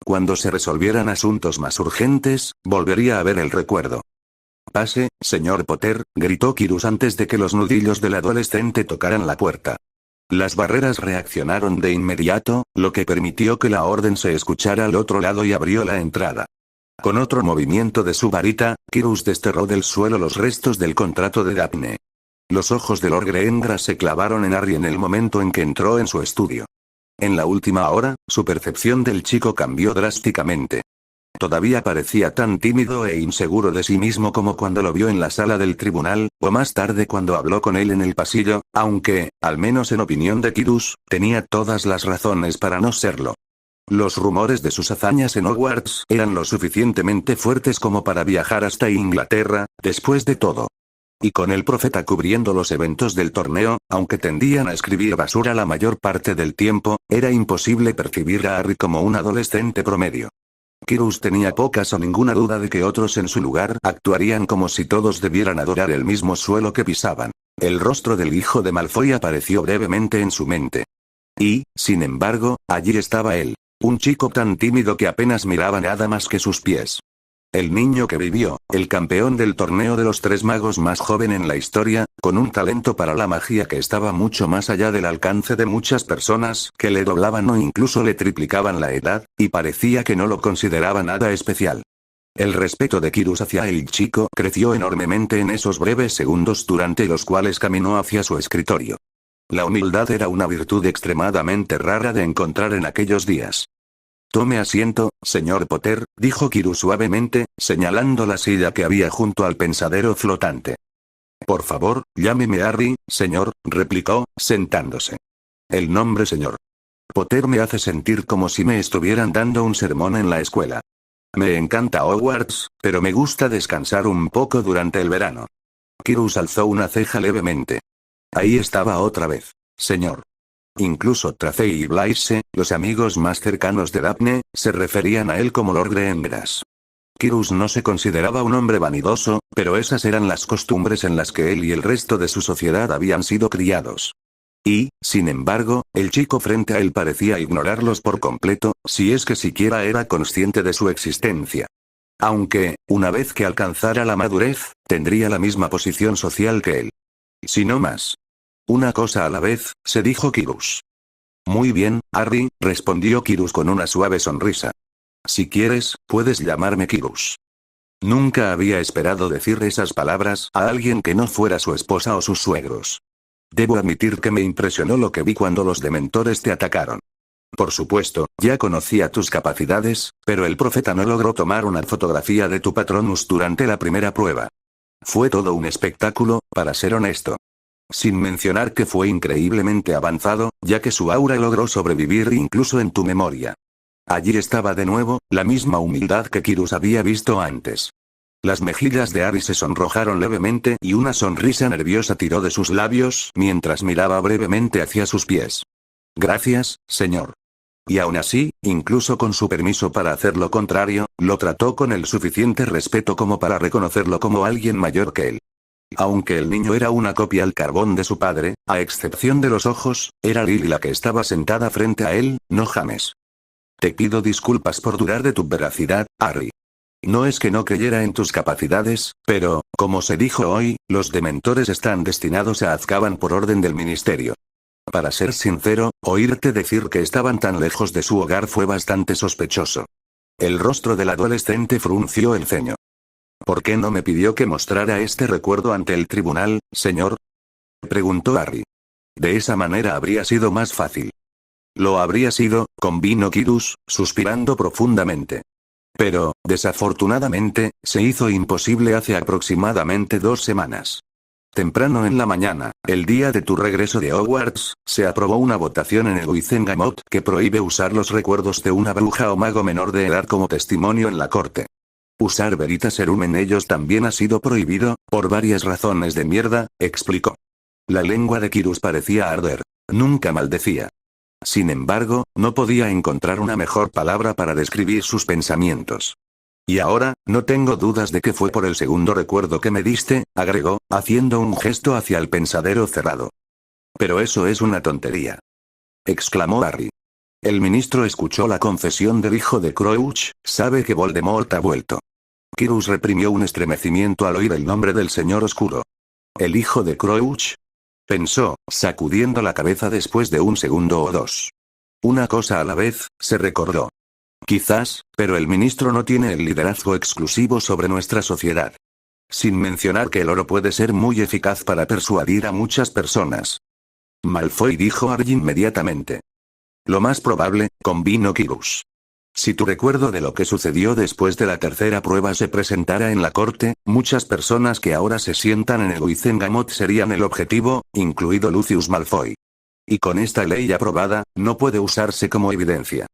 Speaker 1: Cuando se resolvieran asuntos más urgentes, volvería a ver el recuerdo. Pase, señor Potter, gritó Kirus antes de que los nudillos del adolescente tocaran la puerta. Las barreras reaccionaron de inmediato, lo que permitió que la orden se escuchara al otro lado y abrió la entrada. Con otro movimiento de su varita, Kyrus desterró del suelo los restos del contrato de Daphne. Los ojos de Lord Greengrass se clavaron en Harry en el momento en que entró en su estudio. En la última hora, su percepción del chico cambió drásticamente. Todavía parecía tan tímido e inseguro de sí mismo como cuando lo vio en la sala del tribunal, o más tarde cuando habló con él en el pasillo, aunque, al menos en opinión de Kyrus, tenía todas las razones para no serlo. Los rumores de sus hazañas en Hogwarts eran lo suficientemente fuertes como para viajar hasta Inglaterra, después de todo. Y con el profeta cubriendo los eventos del torneo, aunque tendían a escribir basura la mayor parte del tiempo, era imposible percibir a Harry como un adolescente promedio. Kyrus tenía pocas o ninguna duda de que otros en su lugar actuarían como si todos debieran adorar el mismo suelo que pisaban. El rostro del hijo de Malfoy apareció brevemente en su mente. Y, sin embargo, allí estaba él. Un chico tan tímido que apenas miraba nada más que sus pies. El niño que vivió, el campeón del torneo de los tres magos más joven en la historia, con un talento para la magia que estaba mucho más allá del alcance de muchas personas que le doblaban o incluso le triplicaban la edad, y parecía que no lo consideraba nada especial. El respeto de Kyrus hacia el chico creció enormemente en esos breves segundos durante los cuales caminó hacia su escritorio. La humildad era una virtud extremadamente rara de encontrar en aquellos días. Tome asiento, señor Potter, dijo Kyrus suavemente, señalando la silla que había junto al pensadero flotante. Por favor, llámeme Harry, señor, replicó, sentándose. El nombre señor Potter me hace sentir como si me estuvieran dando un sermón en la escuela. Me encanta Hogwarts, pero me gusta descansar un poco durante el verano. Kyrus alzó una ceja levemente. Ahí estaba otra vez, señor. Incluso Tracy y Blaise, los amigos más cercanos de Daphne, se referían a él como Lord Greengrass. Kyrus no se consideraba un hombre vanidoso, pero esas eran las costumbres en las que él y el resto de su sociedad habían sido criados. Y, sin embargo, el chico frente a él parecía ignorarlos por completo, si es que siquiera era consciente de su existencia. Aunque, una vez que alcanzara la madurez, tendría la misma posición social que él. Si no más. Una cosa a la vez, se dijo Kyrus. Muy bien, Harry, respondió Kyrus con una suave sonrisa. Si quieres, puedes llamarme Kyrus. Nunca había esperado decir esas palabras a alguien que no fuera su esposa o sus suegros. Debo admitir que me impresionó lo que vi cuando los dementores te atacaron. Por supuesto, ya conocía tus capacidades, pero el profeta no logró tomar una fotografía de tu Patronus durante la primera prueba. Fue todo un espectáculo, para ser honesto. Sin mencionar que fue increíblemente avanzado, ya que su aura logró sobrevivir incluso en tu memoria. Allí estaba de nuevo, la misma humildad que Kyrus había visto antes. Las mejillas de Harry se sonrojaron levemente y una sonrisa nerviosa tiró de sus labios mientras miraba brevemente hacia sus pies. Gracias, señor. Y aún así, incluso con su permiso para hacer lo contrario, lo trató con el suficiente respeto como para reconocerlo como alguien mayor que él. Aunque el niño era una copia al carbón de su padre, a excepción de los ojos, era Lily la que estaba sentada frente a él, no James. Te pido disculpas por dudar de tu veracidad, Harry. No es que no creyera en tus capacidades, pero, como se dijo hoy, los dementores están destinados a Azkaban por orden del ministerio. Para ser sincero, oírte decir que estaban tan lejos de su hogar fue bastante sospechoso. El rostro del adolescente frunció el ceño. ¿Por qué no me pidió que mostrara este recuerdo ante el tribunal, señor? Preguntó Harry. De esa manera habría sido más fácil. Lo habría sido, convino Kyrus, suspirando profundamente. Pero, desafortunadamente, se hizo imposible hace aproximadamente 2 semanas. Temprano en la mañana, el día de tu regreso de Hogwarts, se aprobó una votación en el Wizengamot que prohíbe usar los recuerdos de una bruja o mago menor de edad como testimonio en la corte. Usar Veritaserum en ellos también ha sido prohibido, por varias razones de mierda, explicó. La lengua de Kyrus parecía arder. Nunca maldecía. Sin embargo, no podía encontrar una mejor palabra para describir sus pensamientos. Y ahora, no tengo dudas de que fue por el segundo recuerdo que me diste, agregó, haciendo un gesto hacia el pensadero cerrado. Pero eso es una tontería. Exclamó Harry. El ministro escuchó la confesión del hijo de Crouch, sabe que Voldemort ha vuelto. Kyrus reprimió un estremecimiento al oír el nombre del señor oscuro. ¿El hijo de Crouch? Pensó, sacudiendo la cabeza después de un segundo o dos. Una cosa a la vez, se recordó. Quizás, pero el ministro no tiene el liderazgo exclusivo sobre nuestra sociedad. Sin mencionar que el oro puede ser muy eficaz para persuadir a muchas personas. Malfoy dijo Harry inmediatamente. Lo más probable, convino Quirrus. Si tu recuerdo de lo que sucedió después de la tercera prueba se presentara en la corte, muchas personas que ahora se sientan en el Wizengamot serían el objetivo, incluido Lucius Malfoy. Y con esta ley aprobada, no puede usarse como evidencia.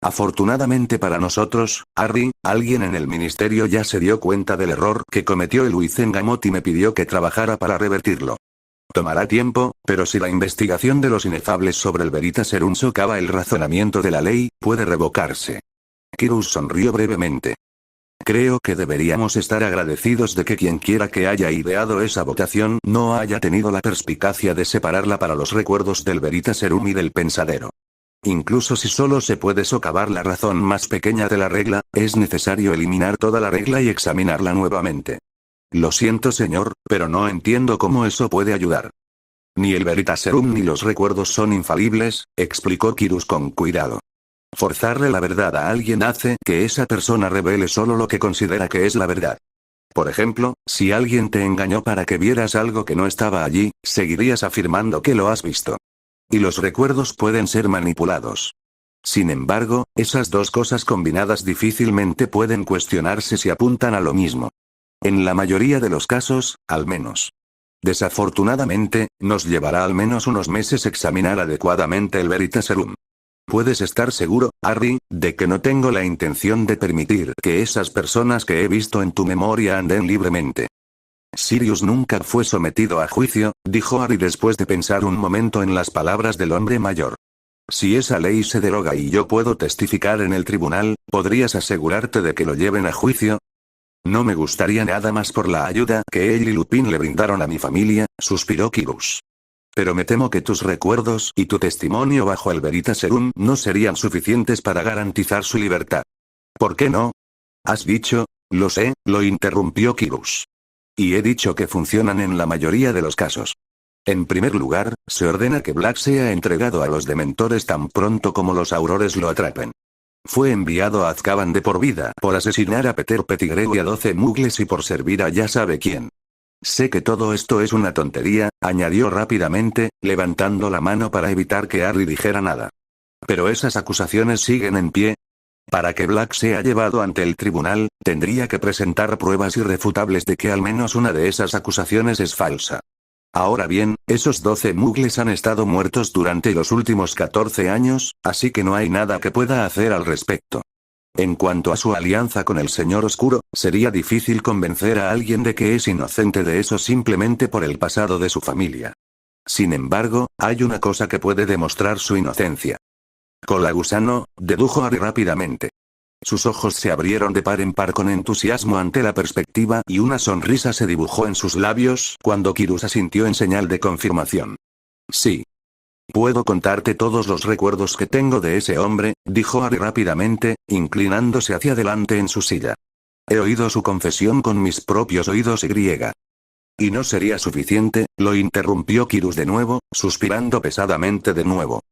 Speaker 1: Afortunadamente para nosotros, Harry, alguien en el ministerio ya se dio cuenta del error que cometió el Wizengamot y me pidió que trabajara para revertirlo. Tomará tiempo, pero si la investigación de los inefables sobre el Veritaserum socava el razonamiento de la ley, puede revocarse. Quirrus sonrió brevemente. Creo que deberíamos estar agradecidos de que quien quiera que haya ideado esa votación no haya tenido la perspicacia de separarla para los recuerdos del Veritaserum y del Pensadero. Incluso si solo se puede socavar la razón más pequeña de la regla, es necesario eliminar toda la regla y examinarla nuevamente. Lo siento señor, pero no entiendo cómo eso puede ayudar. Ni el Veritaserum ni los recuerdos son infalibles, explicó Quirrus con cuidado. Forzarle la verdad a alguien hace que esa persona revele solo lo que considera que es la verdad. Por ejemplo, si alguien te engañó para que vieras algo que no estaba allí, seguirías afirmando que lo has visto. Y los recuerdos pueden ser manipulados. Sin embargo, esas dos cosas combinadas difícilmente pueden cuestionarse si apuntan a lo mismo. En la mayoría de los casos, al menos. Desafortunadamente, nos llevará al menos unos meses examinar adecuadamente el Veritaserum. Puedes estar seguro, Harry, de que no tengo la intención de permitir que esas personas que he visto en tu memoria anden libremente. Sirius nunca fue sometido a juicio, dijo Harry después de pensar un momento en las palabras del hombre mayor. Si esa ley se deroga y yo puedo testificar en el tribunal, ¿podrías asegurarte de que lo lleven a juicio? No me gustaría nada más por la ayuda que él y Lupin le brindaron a mi familia, suspiró Quirrus. Pero me temo que tus recuerdos y tu testimonio bajo el Veritaserum no serían suficientes para garantizar su libertad. ¿Por qué no? ¿Has dicho? Lo sé, lo interrumpió Quirrus. Y he dicho que funcionan en la mayoría de los casos. En primer lugar, se ordena que Black sea entregado a los dementores tan pronto como los aurores lo atrapen. Fue enviado a Azkaban de por vida por asesinar a Peter Pettigrew y a 12 muggles y por servir a ya sabe quién. Sé que todo esto es una tontería, añadió rápidamente, levantando la mano para evitar que Harry dijera nada. Pero esas acusaciones siguen en pie. Para que Black sea llevado ante el tribunal, tendría que presentar pruebas irrefutables de que al menos una de esas acusaciones es falsa. Ahora bien, esos 12 muggles han estado muertos durante los últimos 14 años, así que no hay nada que pueda hacer al respecto. En cuanto a su alianza con el Señor Oscuro, sería difícil convencer a alguien de que es inocente de eso simplemente por el pasado de su familia. Sin embargo, hay una cosa que puede demostrar su inocencia. Cola gusano, dedujo Harry rápidamente. Sus ojos se abrieron de par en par con entusiasmo ante la perspectiva y una sonrisa se dibujó en sus labios cuando Quirrus asintió en señal de confirmación. Sí. Puedo contarte todos los recuerdos que tengo de ese hombre, dijo Harry rápidamente, inclinándose hacia adelante en su silla. He oído su confesión con mis propios oídos y no sería suficiente, lo interrumpió Quirrus de nuevo, suspirando pesadamente de nuevo.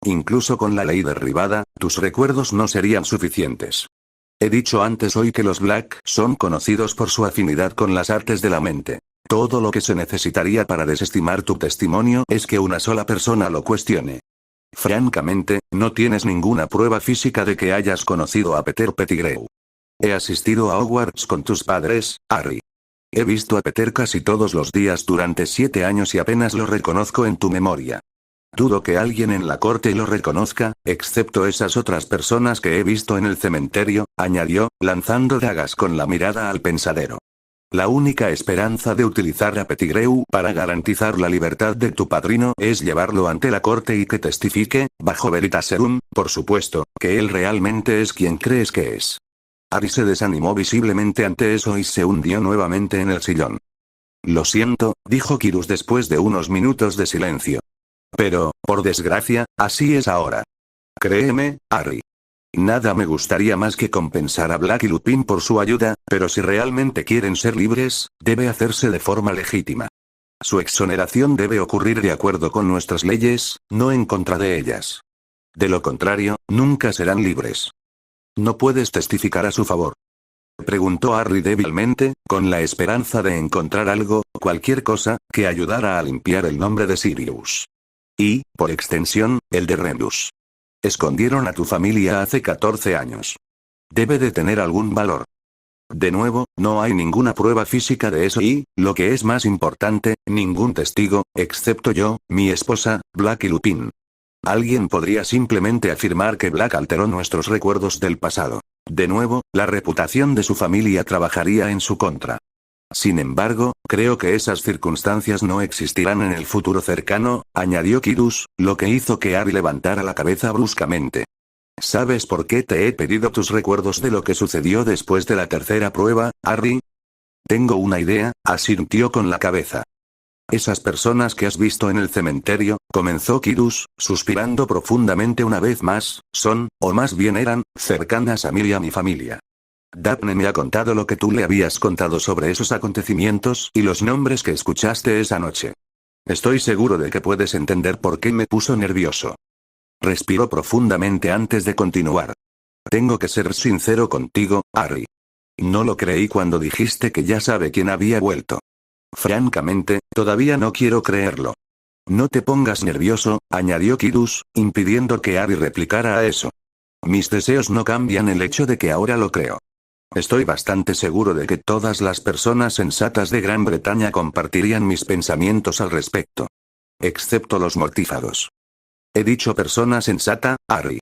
Speaker 1: Incluso con la ley derribada, tus recuerdos no serían suficientes. He dicho antes hoy que los Black son conocidos por su afinidad con las artes de la mente. Todo lo que se necesitaría para desestimar tu testimonio es que una sola persona lo cuestione. Francamente, no tienes ninguna prueba física de que hayas conocido a Peter Pettigrew. He asistido a Hogwarts con tus padres, Harry. He visto a Peter casi todos los días durante 7 años y apenas lo reconozco en tu memoria. Dudo que alguien en la corte lo reconozca, excepto esas otras personas que he visto en el cementerio, añadió, lanzando dagas con la mirada al pensadero. La única esperanza de utilizar a Pettigrew para garantizar la libertad de tu padrino es llevarlo ante la corte y que testifique, bajo Veritaserum, por supuesto, que él realmente es quien crees que es. Harry se desanimó visiblemente ante eso y se hundió nuevamente en el sillón. Lo siento, dijo Quirrus después de unos minutos de silencio. Pero, por desgracia, así es ahora. Créeme, Harry. Nada me gustaría más que compensar a Black y Lupin por su ayuda, pero si realmente quieren ser libres, debe hacerse de forma legítima. Su exoneración debe ocurrir de acuerdo con nuestras leyes, no en contra de ellas. De lo contrario, nunca serán libres. ¿No puedes testificar a su favor?, preguntó Harry débilmente, con la esperanza de encontrar algo, cualquier cosa, que ayudara a limpiar el nombre de Sirius. Y, por extensión, el de Remus. Escondieron a tu familia hace 14 años. Debe de tener algún valor. De nuevo, no hay ninguna prueba física de eso y, lo que es más importante, ningún testigo, excepto yo, mi esposa, Black y Lupin. Alguien podría simplemente afirmar que Black alteró nuestros recuerdos del pasado. De nuevo, la reputación de su familia trabajaría en su contra. Sin embargo, creo que esas circunstancias no existirán en el futuro cercano, añadió Kyrus, lo que hizo que Harry levantara la cabeza bruscamente. ¿Sabes por qué te he pedido tus recuerdos de lo que sucedió después de la tercera prueba, Harry? Tengo una idea, asintió con la cabeza. Esas personas que has visto en el cementerio, comenzó Kyrus, suspirando profundamente una vez más, son, o más bien eran, cercanas a mí y a mi familia. Daphne me ha contado lo que tú le habías contado sobre esos acontecimientos y los nombres que escuchaste esa noche. Estoy seguro de que puedes entender por qué me puso nervioso. Respiró profundamente antes de continuar. Tengo que ser sincero contigo, Harry. No lo creí cuando dijiste que ya sabe quién había vuelto. Francamente, todavía no quiero creerlo. No te pongas nervioso, añadió Kyrus, impidiendo que Harry replicara a eso. Mis deseos no cambian el hecho de que ahora lo creo. Estoy bastante seguro de que todas las personas sensatas de Gran Bretaña compartirían mis pensamientos al respecto. Excepto los mortífagos. He dicho persona sensata, Harry.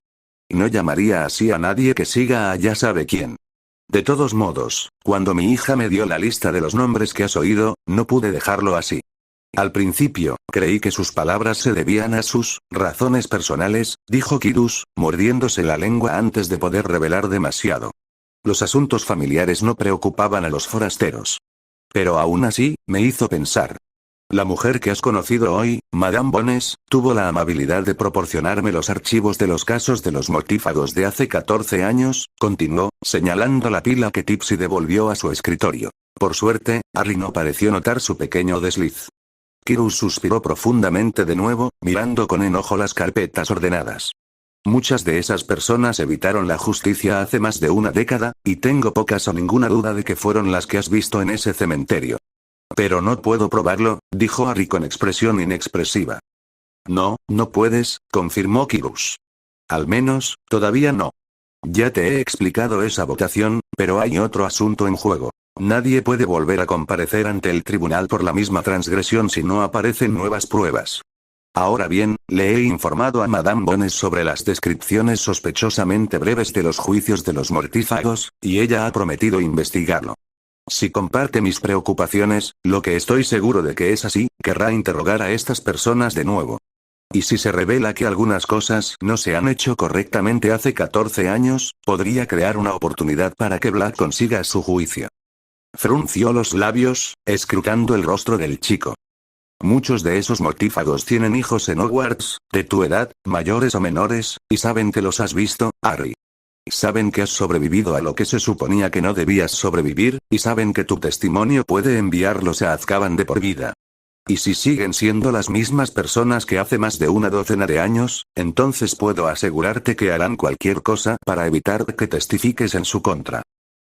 Speaker 1: No llamaría así a nadie que siga a ya sabe quién. De todos modos, cuando mi hija me dio la lista de los nombres que has oído, no pude dejarlo así. Al principio, creí que sus palabras se debían a sus razones personales, dijo Kyrus, mordiéndose la lengua antes de poder revelar demasiado. Los asuntos familiares no preocupaban a los forasteros. Pero aún así, me hizo pensar. La mujer que has conocido hoy, Madame Bones, tuvo la amabilidad de proporcionarme los archivos de los casos de los mortífagos de hace 14 años, continuó, señalando la pila que Tipsy devolvió a su escritorio. Por suerte, Harry no pareció notar su pequeño desliz. Kyrus suspiró profundamente de nuevo, mirando con enojo las carpetas ordenadas. Muchas de esas personas evitaron la justicia hace más de una década, y tengo pocas o ninguna duda de que fueron las que has visto en ese cementerio. Pero no puedo probarlo, dijo Harry con expresión inexpresiva. No, no puedes, confirmó Kyrus. Al menos, todavía no. Ya te he explicado esa votación, pero hay otro asunto en juego. Nadie puede volver a comparecer ante el tribunal por la misma transgresión si no aparecen nuevas pruebas. Ahora bien, le he informado a Madame Bones sobre las descripciones sospechosamente breves de los juicios de los mortífagos, y ella ha prometido investigarlo. Si comparte mis preocupaciones, lo que estoy seguro de que es así, querrá interrogar a estas personas de nuevo. Y si se revela que algunas cosas no se han hecho correctamente hace 14 años, podría crear una oportunidad para que Black consiga su juicio. Frunció los labios, escrutando el rostro del chico. Muchos de esos mortífagos tienen hijos en Hogwarts, de tu edad, mayores o menores, y saben que los has visto, Harry. Saben que has sobrevivido a lo que se suponía que no debías sobrevivir, y saben que tu testimonio puede enviarlos a Azkaban de por vida. Y si siguen siendo las mismas personas que hace más de una docena de años, entonces puedo asegurarte que harán cualquier cosa para evitar que testifiques en su contra.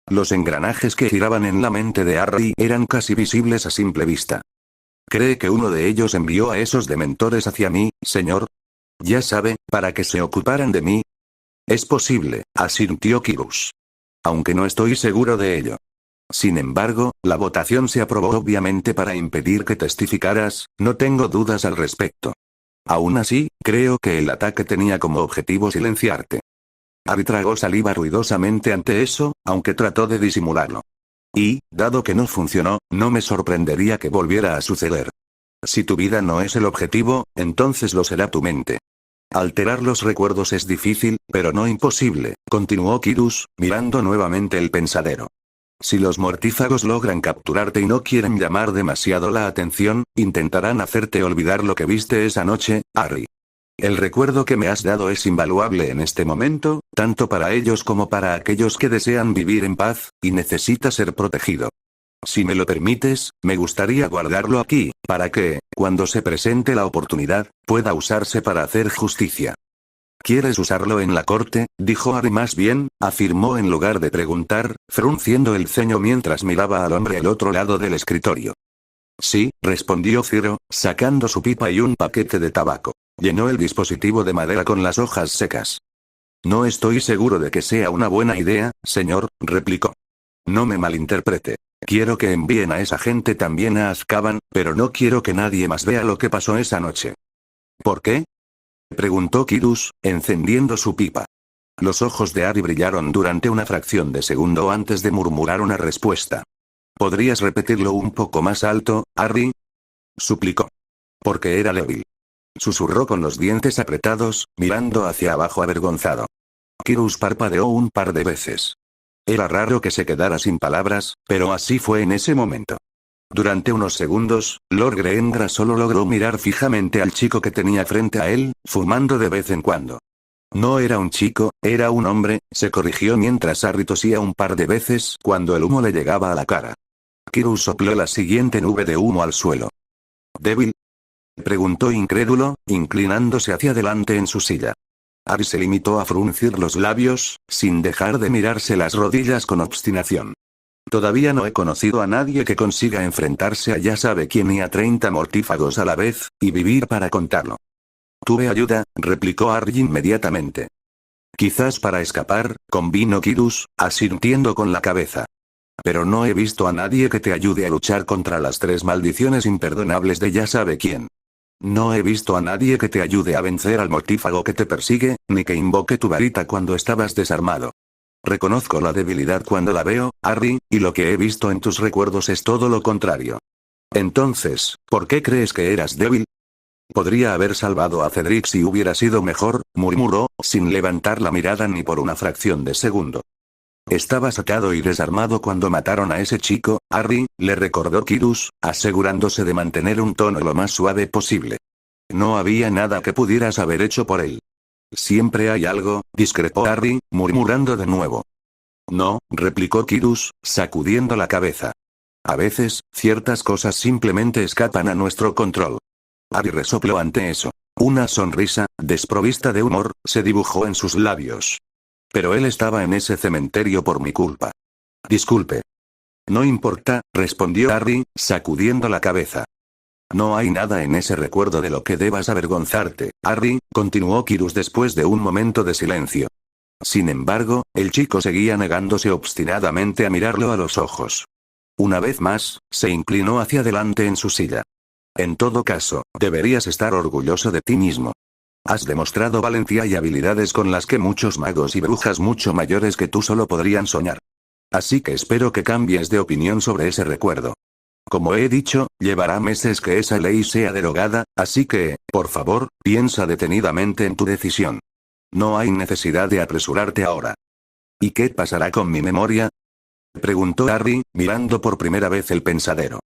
Speaker 1: Los engranajes que giraban en la mente de Harry eran casi visibles a simple vista. ¿Cree que uno de ellos envió a esos dementores hacia mí, señor? Ya sabe, para que se ocuparan de mí. Es posible, asintió Kyrus. Aunque no estoy seguro de ello. Sin embargo, la votación se aprobó obviamente para impedir que testificaras, no tengo dudas al respecto. Aún así, creo que el ataque tenía como objetivo silenciarte. Harry tragó saliva ruidosamente ante eso, aunque trató de disimularlo. Y, dado que no funcionó, no me sorprendería que volviera a suceder. Si tu vida no es el objetivo, entonces lo será tu mente. Alterar los recuerdos es difícil, pero no imposible, continuó Kyrus, mirando nuevamente el pensadero. Si los mortífagos logran capturarte y no quieren llamar demasiado la atención, intentarán hacerte olvidar lo que viste esa noche, Harry. El recuerdo que me has dado es invaluable en este momento, tanto para ellos como para aquellos que desean vivir en paz, y necesita ser protegido. Si me lo permites, me gustaría guardarlo aquí, para que, cuando se presente la oportunidad, pueda usarse para hacer justicia. ¿Quieres usarlo en la corte?, dijo Harry. Más bien, afirmó en lugar de preguntar, frunciendo el ceño mientras miraba al hombre al otro lado del escritorio. Sí, respondió Ciro, sacando su pipa y un paquete de tabaco. Llenó el dispositivo de madera con las hojas secas. No estoy seguro de que sea una buena idea, señor, replicó. No me malinterprete. Quiero que envíen a esa gente también a Azkaban, pero no quiero que nadie más vea lo que pasó esa noche. ¿Por qué?, preguntó Kyrus, encendiendo su pipa. Los ojos de Harry brillaron durante una fracción de segundo antes de murmurar una respuesta. ¿Podrías repetirlo un poco más alto, Harry?, suplicó. Porque era débil. Susurró con los dientes apretados, mirando hacia abajo avergonzado. Kyrus parpadeó un par de veces. Era raro que se quedara sin palabras, pero así fue en ese momento. Durante unos segundos, Lord Greendra solo logró mirar fijamente al chico que tenía frente a él, fumando de vez en cuando. No era un chico, era un hombre, se corrigió mientras Harry tosía un par de veces cuando el humo le llegaba a la cara. Kyrus sopló la siguiente nube de humo al suelo. ¿Débil?, preguntó incrédulo, inclinándose hacia adelante en su silla. Harry se limitó a fruncir los labios, sin dejar de mirarse las rodillas con obstinación. Todavía no he conocido a nadie que consiga enfrentarse a ya sabe quién y a 30 mortífagos a la vez, y vivir para contarlo. Tuve ayuda, replicó Harry inmediatamente. Quizás para escapar, convino Kyrus, asintiendo con la cabeza. Pero no he visto a nadie que te ayude a luchar contra las 3 maldiciones imperdonables de ya sabe quién. No he visto a nadie que te ayude a vencer al mortífago que te persigue, ni que invoque tu varita cuando estabas desarmado. Reconozco la debilidad cuando la veo, Harry, y lo que he visto en tus recuerdos es todo lo contrario. Entonces, ¿por qué crees que eras débil? Podría haber salvado a Cedric si hubiera sido mejor, murmuró, sin levantar la mirada ni por una fracción de segundo. Estaba sacado y desarmado cuando mataron a ese chico, Harry, le recordó Kyrus, asegurándose de mantener un tono lo más suave posible. No había nada que pudieras haber hecho por él. Siempre hay algo, discrepó Harry, murmurando de nuevo. No, replicó Kyrus, sacudiendo la cabeza. A veces, ciertas cosas simplemente escapan a nuestro control. Harry resopló ante eso. Una sonrisa, desprovista de humor, se dibujó en sus labios. Pero él estaba en ese cementerio por mi culpa. Disculpe. No importa, respondió Harry, sacudiendo la cabeza. No hay nada en ese recuerdo de lo que debas avergonzarte, Harry, continuó Kyrus después de un momento de silencio. Sin embargo, el chico seguía negándose obstinadamente a mirarlo a los ojos. Una vez más, se inclinó hacia adelante en su silla. En todo caso, deberías estar orgulloso de ti mismo. Has demostrado valentía y habilidades con las que muchos magos y brujas mucho mayores que tú solo podrían soñar. Así que espero que cambies de opinión sobre ese recuerdo. Como he dicho, llevará meses que esa ley sea derogada, así que, por favor, piensa detenidamente en tu decisión. No hay necesidad de apresurarte ahora. ¿Y qué pasará con mi memoria?, preguntó Harry, mirando por primera vez el pensadero.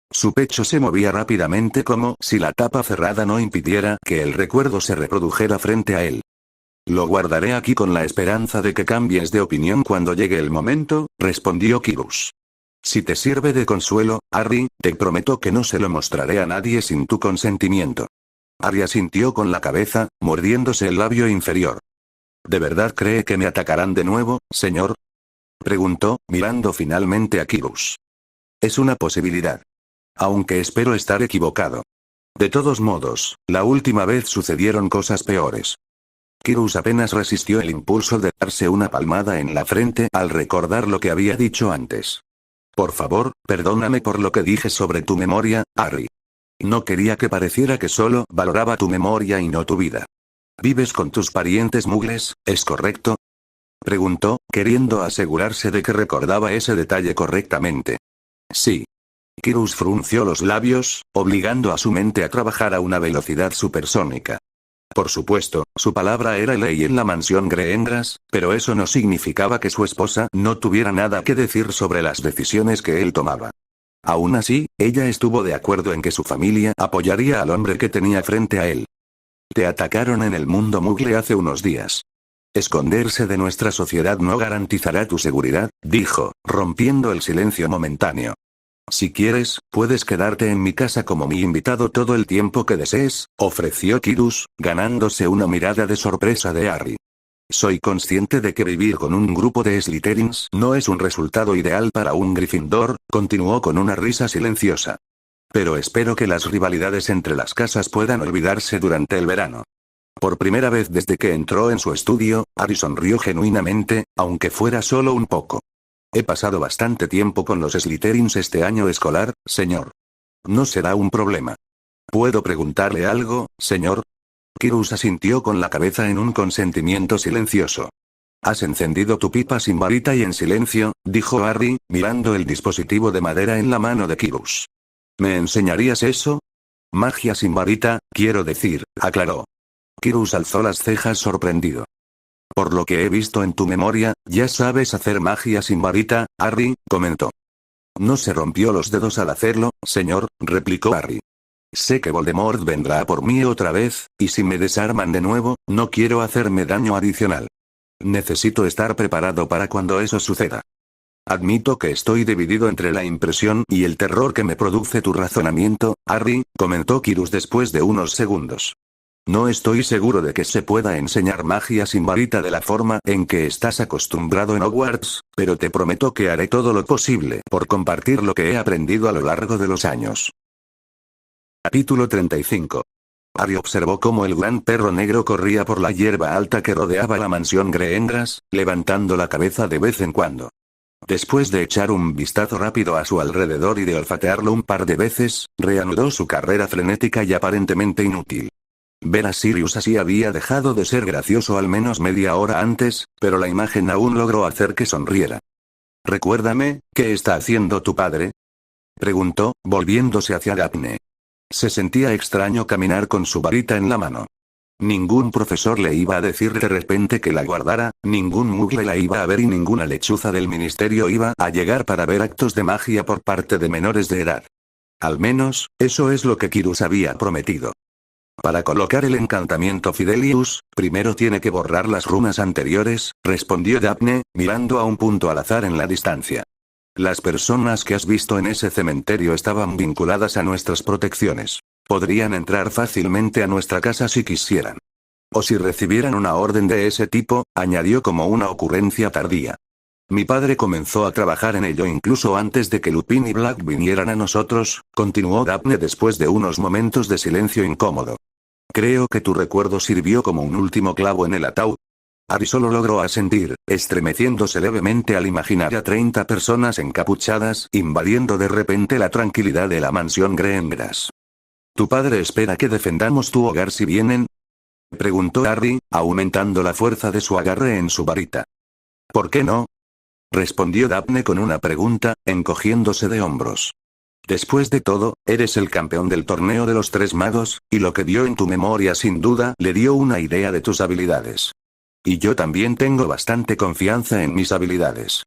Speaker 1: Su pecho se movía rápidamente como si la tapa cerrada no impidiera que el recuerdo se reprodujera frente a él. Lo guardaré aquí con la esperanza de que cambies de opinión cuando llegue el momento, respondió Kyrus. Si te sirve de consuelo, Harry, te prometo que no se lo mostraré a nadie sin tu consentimiento. Harry asintió con la cabeza, mordiéndose el labio inferior. ¿De verdad cree que me atacarán de nuevo, señor?, preguntó, mirando finalmente a Kyrus. Es una posibilidad. Aunque espero estar equivocado. De todos modos, la última vez sucedieron cosas peores. Kyrus apenas resistió el impulso de darse una palmada en la frente al recordar lo que había dicho antes. Por favor, perdóname por lo que dije sobre tu memoria, Harry. No quería que pareciera que solo valoraba tu memoria y no tu vida. ¿Vives con tus parientes muggles, es correcto?, preguntó, queriendo asegurarse de que recordaba ese detalle correctamente. Sí. Kyrus frunció los labios, obligando a su mente a trabajar a una velocidad supersónica. Por supuesto, su palabra era ley en la mansión Greendras, pero eso no significaba que su esposa no tuviera nada que decir sobre las decisiones que él tomaba. Aún así, ella estuvo de acuerdo en que su familia apoyaría al hombre que tenía frente a él. Te atacaron en el mundo muggle hace unos días. Esconderse de nuestra sociedad no garantizará tu seguridad, dijo, rompiendo el silencio momentáneo. Si quieres, puedes quedarte en mi casa como mi invitado todo el tiempo que desees, ofreció Kyrus, ganándose una mirada de sorpresa de Harry. Soy consciente de que vivir con un grupo de Slytherins no es un resultado ideal para un Gryffindor, continuó con una risa silenciosa. Pero espero que las rivalidades entre las casas puedan olvidarse durante el verano. Por primera vez desde que entró en su estudio, Harry sonrió genuinamente, aunque fuera solo un poco. He pasado bastante tiempo con los Slytherins este año escolar, señor. No será un problema. ¿Puedo preguntarle algo, señor? Kyrus asintió con la cabeza en un consentimiento silencioso. Has encendido tu pipa sin varita y en silencio, dijo Harry, mirando el dispositivo de madera en la mano de Kyrus. ¿Me enseñarías eso? Magia sin varita, quiero decir, aclaró. Kyrus alzó las cejas sorprendido. Por lo que he visto en tu memoria, ya sabes hacer magia sin varita, Harry, comentó. No se rompió los dedos al hacerlo, señor, replicó Harry. Sé que Voldemort vendrá a por mí otra vez, y si me desarman de nuevo, no quiero hacerme daño adicional. Necesito estar preparado para cuando eso suceda. Admito que estoy dividido entre la impresión y el terror que me produce tu razonamiento, Harry, comentó Kyrus después de unos segundos. No estoy seguro de que se pueda enseñar magia sin varita de la forma en que estás acostumbrado en Hogwarts, pero te prometo que haré todo lo posible por compartir lo que he aprendido a lo largo de los años. Capítulo 35. Harry observó cómo el gran perro negro corría por la hierba alta que rodeaba la mansión Greengras, levantando la cabeza de vez en cuando. Después de echar un vistazo rápido a su alrededor y de olfatearlo un par de veces, reanudó su carrera frenética y aparentemente inútil. Ver a Sirius así había dejado de ser gracioso al menos media hora antes, pero la imagen aún logró hacer que sonriera. «Recuérdame, ¿qué está haciendo tu padre?», preguntó, volviéndose hacia Daphne. Se sentía extraño caminar con su varita en la mano. Ningún profesor le iba a decir de repente que la guardara, ningún mugle la iba a ver y ninguna lechuza del ministerio iba a llegar para ver actos de magia por parte de menores de edad. Al menos, eso es lo que Kyrus había prometido. Para colocar el encantamiento Fidelius, primero tiene que borrar las runas anteriores, respondió Daphne, mirando a un punto al azar en la distancia. Las personas que has visto en ese cementerio estaban vinculadas a nuestras protecciones. Podrían entrar fácilmente a nuestra casa si quisieran. O si recibieran una orden de ese tipo, añadió como una ocurrencia tardía. Mi padre comenzó a trabajar en ello incluso antes de que Lupin y Black vinieran a nosotros, continuó Daphne después de unos momentos de silencio incómodo. Creo que tu recuerdo sirvió como un último clavo en el ataúd. Harry solo logró asentir, estremeciéndose levemente al imaginar a 30 personas encapuchadas invadiendo de repente la tranquilidad de la mansión Greengras. ¿Tu padre espera que defendamos tu hogar si vienen?, preguntó Harry, aumentando la fuerza de su agarre en su varita. ¿Por qué no?, respondió Daphne con una pregunta, encogiéndose de hombros. Después de todo, eres el campeón del torneo de los Tres Magos, y lo que vio en tu memoria sin duda le dio una idea de tus habilidades. Y yo también tengo bastante confianza en mis habilidades.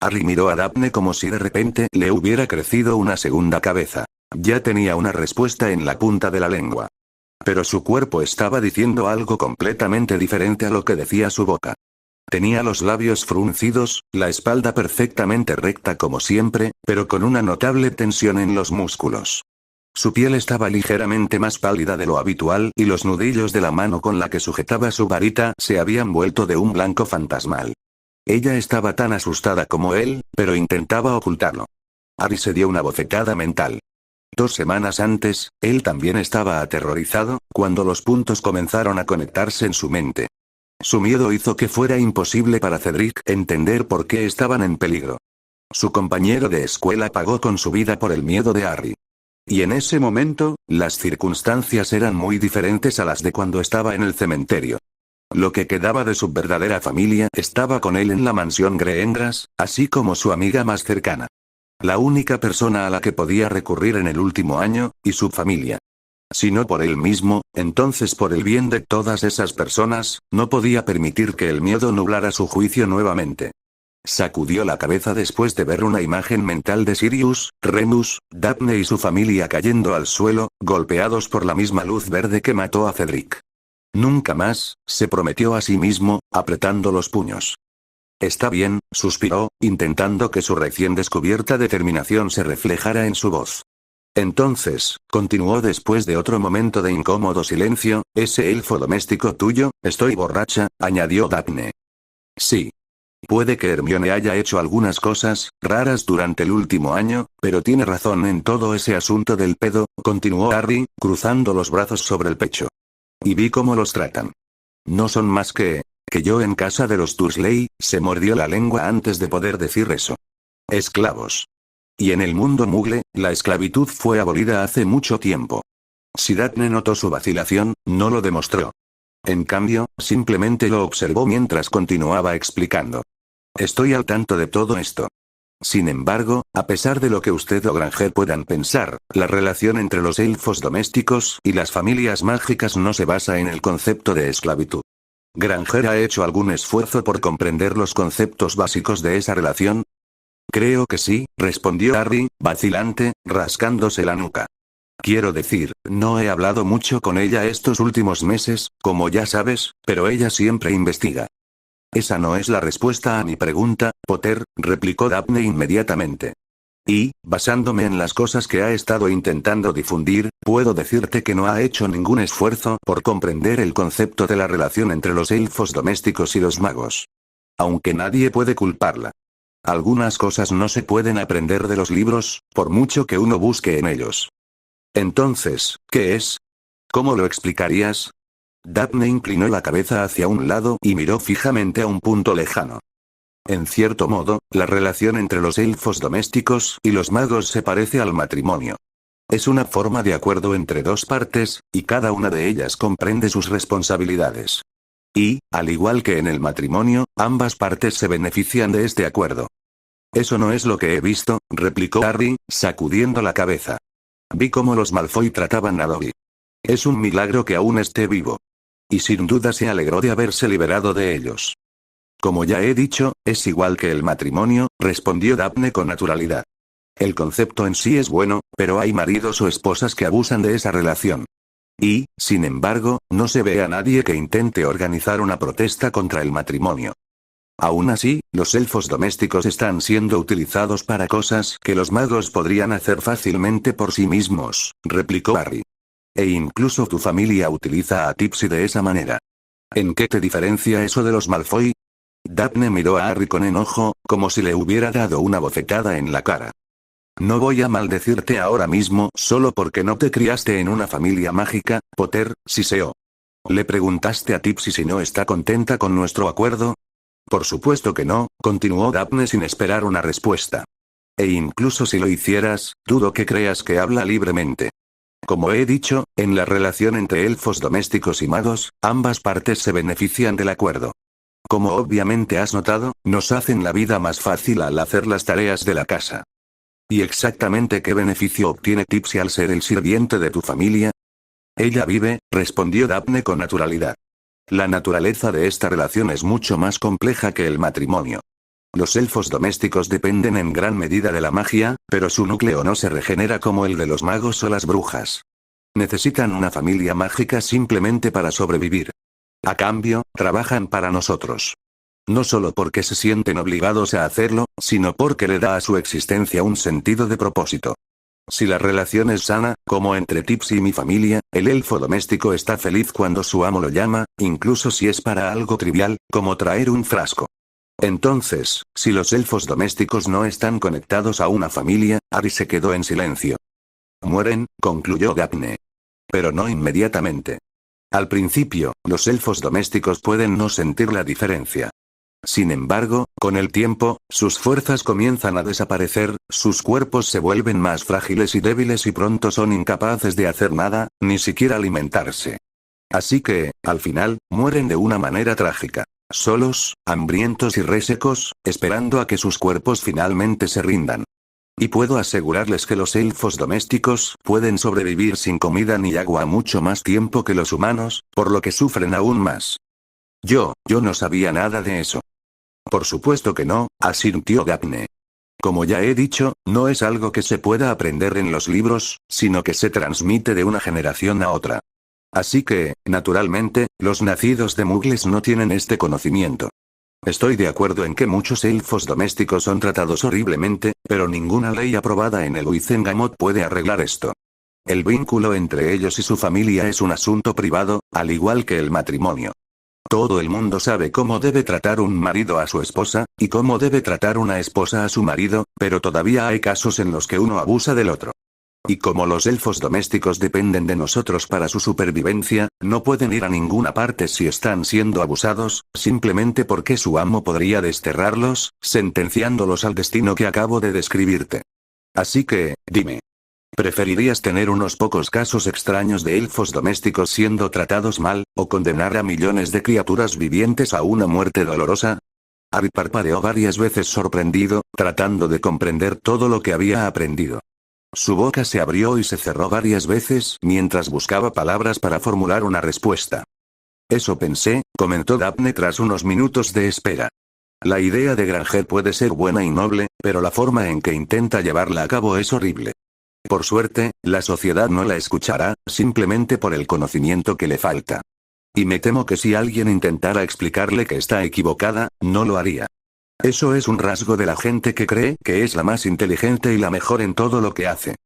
Speaker 1: Harry miró a Daphne como si de repente le hubiera crecido una segunda cabeza. Ya tenía una respuesta en la punta de la lengua. Pero su cuerpo estaba diciendo algo completamente diferente a lo que decía su boca. Tenía los labios fruncidos, la espalda perfectamente recta como siempre, pero con una notable tensión en los músculos. Su piel estaba ligeramente más pálida de lo habitual y los nudillos de la mano con la que sujetaba su varita se habían vuelto de un blanco fantasmal. Ella estaba tan asustada como él, pero intentaba ocultarlo. Harry se dio una bofetada mental. 2 semanas antes, él también estaba aterrorizado, cuando los puntos comenzaron a conectarse en su mente. Su miedo hizo que fuera imposible para Cedric entender por qué estaban en peligro. Su compañero de escuela pagó con su vida por el miedo de Harry. Y en ese momento, las circunstancias eran muy diferentes a las de cuando estaba en el cementerio. Lo que quedaba de su verdadera familia estaba con él en la mansión Greengras, así como su amiga más cercana. La única persona a la que podía recurrir en el último año, y su familia. Si no por él mismo, entonces por el bien de todas esas personas, no podía permitir que el miedo nublara su juicio nuevamente. Sacudió la cabeza después de ver una imagen mental de Sirius, Remus, Daphne y su familia cayendo al suelo, golpeados por la misma luz verde que mató a Cedric. Nunca más, se prometió a sí mismo, apretando los puños. Está bien, suspiró, intentando que su recién descubierta determinación se reflejara en su voz. Entonces, continuó después de otro momento de incómodo silencio, ese elfo doméstico tuyo, estoy borracha, añadió Daphne. Sí. Puede que Hermione haya hecho algunas cosas raras durante el último año, pero tiene razón en todo ese asunto del pedo, continuó Harry, cruzando los brazos sobre el pecho. Y vi cómo los tratan. No son más que yo en casa de los Dursley, se mordió la lengua antes de poder decir eso. Esclavos. Y en el mundo Mugle, la esclavitud fue abolida hace mucho tiempo. Si Daphne notó su vacilación, no lo demostró. En cambio, simplemente lo observó mientras continuaba explicando. Estoy al tanto de todo esto. Sin embargo, a pesar de lo que usted o Granger puedan pensar, la relación entre los elfos domésticos y las familias mágicas no se basa en el concepto de esclavitud. ¿Granger ha hecho algún esfuerzo por comprender los conceptos básicos de esa relación? Creo que sí, respondió Harry, vacilante, rascándose la nuca. Quiero decir, no he hablado mucho con ella estos últimos meses, como ya sabes, pero ella siempre investiga. Esa no es la respuesta a mi pregunta, Potter, replicó Daphne inmediatamente. Y, basándome en las cosas que ha estado intentando difundir, puedo decirte que no ha hecho ningún esfuerzo por comprender el concepto de la relación entre los elfos domésticos y los magos. Aunque nadie puede culparla. Algunas cosas no se pueden aprender de los libros, por mucho que uno busque en ellos. Entonces, ¿qué es? ¿Cómo lo explicarías? Daphne inclinó la cabeza hacia un lado y miró fijamente a un punto lejano. En cierto modo, la relación entre los elfos domésticos y los magos se parece al matrimonio. Es una forma de acuerdo entre dos partes, y cada una de ellas comprende sus responsabilidades. Y, al igual que en el matrimonio, ambas partes se benefician de este acuerdo. Eso no es lo que he visto, replicó Harry, sacudiendo la cabeza. Vi cómo los Malfoy trataban a Dobby. Es un milagro que aún esté vivo. Y sin duda se alegró de haberse liberado de ellos. Como ya he dicho, es igual que el matrimonio, respondió Daphne con naturalidad. El concepto en sí es bueno, pero hay maridos o esposas que abusan de esa relación. Y, sin embargo, no se ve a nadie que intente organizar una protesta contra el matrimonio. Aún así, los elfos domésticos están siendo utilizados para cosas que los magos podrían hacer fácilmente por sí mismos, replicó Harry. E incluso tu familia utiliza a Tipsy de esa manera. ¿En qué te diferencia eso de los Malfoy? Daphne miró a Harry con enojo, como si le hubiera dado una bofetada en la cara. No voy a maldecirte ahora mismo solo porque no te criaste en una familia mágica, Potter, siseó. ¿Le preguntaste a Tipsy si no está contenta con nuestro acuerdo? Por supuesto que no, continuó Daphne sin esperar una respuesta. E incluso si lo hicieras, dudo que creas que habla libremente. Como he dicho, en la relación entre elfos domésticos y magos, ambas partes se benefician del acuerdo. Como obviamente has notado, nos hacen la vida más fácil al hacer las tareas de la casa. ¿Y exactamente qué beneficio obtiene Tipsy al ser el sirviente de tu familia? Ella vive, respondió Daphne con naturalidad. La naturaleza de esta relación es mucho más compleja que el matrimonio. Los elfos domésticos dependen en gran medida de la magia, pero su núcleo no se regenera como el de los magos o las brujas. Necesitan una familia mágica simplemente para sobrevivir. A cambio, trabajan para nosotros. No solo porque se sienten obligados a hacerlo, sino porque le da a su existencia un sentido de propósito. Si la relación es sana, como entre Tipsy y mi familia, el elfo doméstico está feliz cuando su amo lo llama, incluso si es para algo trivial, como traer un frasco. Entonces, si los elfos domésticos no están conectados a una familia, Harry se quedó en silencio. Mueren, concluyó Daphne. Pero no inmediatamente. Al principio, los elfos domésticos pueden no sentir la diferencia. Sin embargo, con el tiempo, sus fuerzas comienzan a desaparecer, sus cuerpos se vuelven más frágiles y débiles y pronto son incapaces de hacer nada, ni siquiera alimentarse. Así que, al final, mueren de una manera trágica. Solos, hambrientos y resecos, esperando a que sus cuerpos finalmente se rindan. Y puedo asegurarles que los elfos domésticos pueden sobrevivir sin comida ni agua mucho más tiempo que los humanos, por lo que sufren aún más. Yo no sabía nada de eso. Por supuesto que no, asintió Daphne. Como ya he dicho, no es algo que se pueda aprender en los libros, sino que se transmite de una generación a otra. Así que, naturalmente, los nacidos de Mugles no tienen este conocimiento. Estoy de acuerdo en que muchos elfos domésticos son tratados horriblemente, pero ninguna ley aprobada en el Uizengamot puede arreglar esto. El vínculo entre ellos y su familia es un asunto privado, al igual que el matrimonio. Todo el mundo sabe cómo debe tratar un marido a su esposa, y cómo debe tratar una esposa a su marido, pero todavía hay casos en los que uno abusa del otro. Y como los elfos domésticos dependen de nosotros para su supervivencia, no pueden ir a ninguna parte si están siendo abusados, simplemente porque su amo podría desterrarlos, sentenciándolos al destino que acabo de describirte. Así que, dime. ¿Preferirías tener unos pocos casos extraños de elfos domésticos siendo tratados mal, o condenar a millones de criaturas vivientes a una muerte dolorosa? Harry parpadeó varias veces sorprendido, tratando de comprender todo lo que había aprendido. Su boca se abrió y se cerró varias veces mientras buscaba palabras para formular una respuesta. Eso pensé, comentó Daphne tras unos minutos de espera. La idea de Granger puede ser buena y noble, pero la forma en que intenta llevarla a cabo es horrible. Por suerte, la sociedad no la escuchará, simplemente por el conocimiento que le falta. Y me temo que si alguien intentara explicarle que está equivocada, no lo haría. Eso es un rasgo de la gente que cree que es la más inteligente y la mejor en todo lo que hace.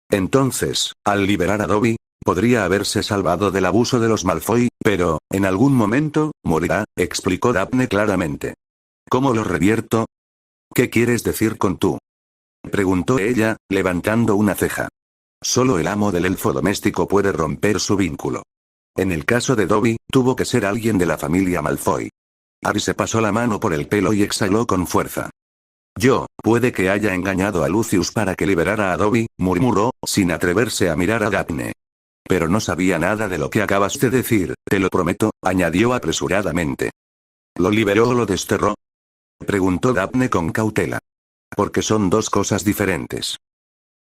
Speaker 1: Entonces, al liberar a Dobby, podría haberse salvado del abuso de los Malfoy, pero, en algún momento, morirá, explicó Daphne claramente. ¿Cómo lo revierto? ¿Qué quieres decir con tú? Preguntó ella, levantando una ceja. Solo el amo del elfo doméstico puede romper su vínculo. En el caso de Dobby, tuvo que ser alguien de la familia Malfoy. Harry se pasó la mano por el pelo y exhaló con fuerza. Puede que haya engañado a Lucius para que liberara a Dobby, murmuró, sin atreverse a mirar a Daphne. Pero no sabía nada de lo que acabas de decir, te lo prometo, añadió apresuradamente. ¿Lo liberó o lo desterró? Preguntó Daphne con cautela. Porque son dos cosas diferentes.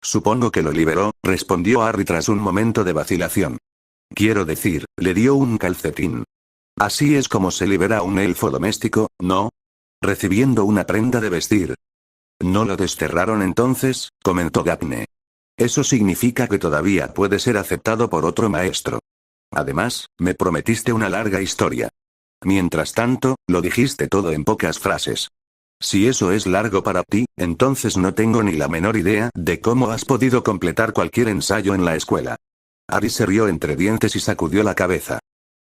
Speaker 1: Supongo que lo liberó, respondió Harry tras un momento de vacilación. Quiero decir, le dio un calcetín. Así es como se libera a un elfo doméstico, ¿no? Recibiendo una prenda de vestir. ¿No lo desterraron entonces?, comentó Daphne. Eso significa que todavía puede ser aceptado por otro maestro. Además, me prometiste una larga historia. Mientras tanto, lo dijiste todo en pocas frases. Si eso es largo para ti, entonces no tengo ni la menor idea de cómo has podido completar cualquier ensayo en la escuela. Harry se rió entre dientes y sacudió la cabeza.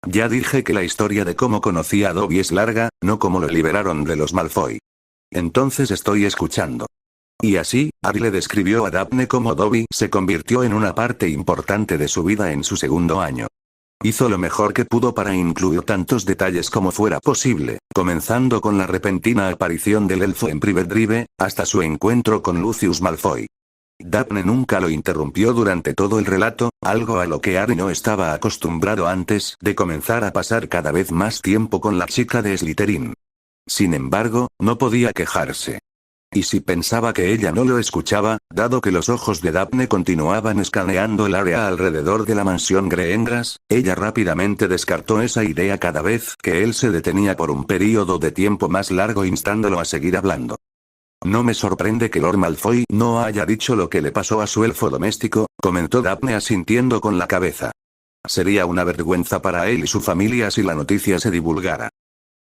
Speaker 1: Ya dije que la historia de cómo conocí a Dobby es larga, no cómo lo liberaron de los Malfoy. Entonces estoy escuchando. Y así, Harry le describió a Daphne cómo Dobby se convirtió en una parte importante de su vida en su segundo año. Hizo lo mejor que pudo para incluir tantos detalles como fuera posible, comenzando con la repentina aparición del elfo en Private Drive, hasta su encuentro con Lucius Malfoy. Daphne nunca lo interrumpió durante todo el relato, algo a lo que Harry no estaba acostumbrado antes de comenzar a pasar cada vez más tiempo con la chica de Slytherin. Sin embargo, no podía quejarse. Y si pensaba que ella no lo escuchaba, dado que los ojos de Daphne continuaban escaneando el área alrededor de la mansión Greengrass, ella rápidamente descartó esa idea cada vez que él se detenía por un período de tiempo más largo instándolo a seguir hablando. No me sorprende que Lord Malfoy no haya dicho lo que le pasó a su elfo doméstico, comentó Daphne asintiendo con la cabeza. Sería una vergüenza para él y su familia si la noticia se divulgara.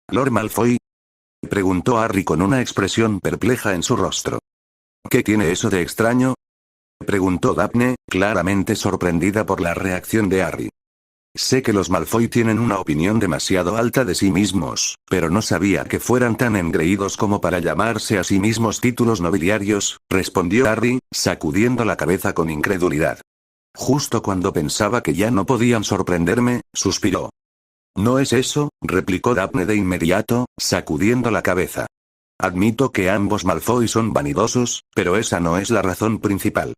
Speaker 1: ¿Lord Malfoy?, preguntó Harry con una expresión perpleja en su rostro. ¿Qué tiene eso de extraño?, preguntó Daphne, claramente sorprendida por la reacción de Harry. Sé que los Malfoy tienen una opinión demasiado alta de sí mismos, pero no sabía que fueran tan engreídos como para llamarse a sí mismos títulos nobiliarios, respondió Harry, sacudiendo la cabeza con incredulidad. Justo cuando pensaba que ya no podían sorprenderme, suspiró. No es eso, replicó Daphne de inmediato, sacudiendo la cabeza. Admito que ambos Malfoy son vanidosos, pero esa no es la razón principal.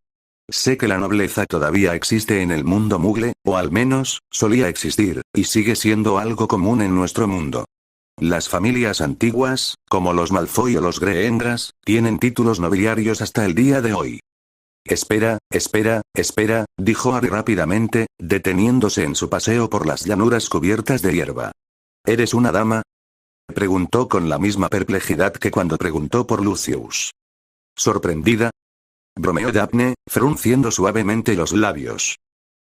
Speaker 1: Sé que la nobleza todavía existe en el mundo Mugle, o al menos, solía existir, y sigue siendo algo común en nuestro mundo. Las familias antiguas, como los Malfoy o los Greengrass, tienen títulos nobiliarios hasta el día de hoy. Espera, dijo Harry rápidamente, deteniéndose en su paseo por las llanuras cubiertas de hierba. ¿Eres una dama?, preguntó con la misma perplejidad que cuando preguntó por Lucius. ¿Sorprendida?, bromeó Daphne, frunciendo suavemente los labios.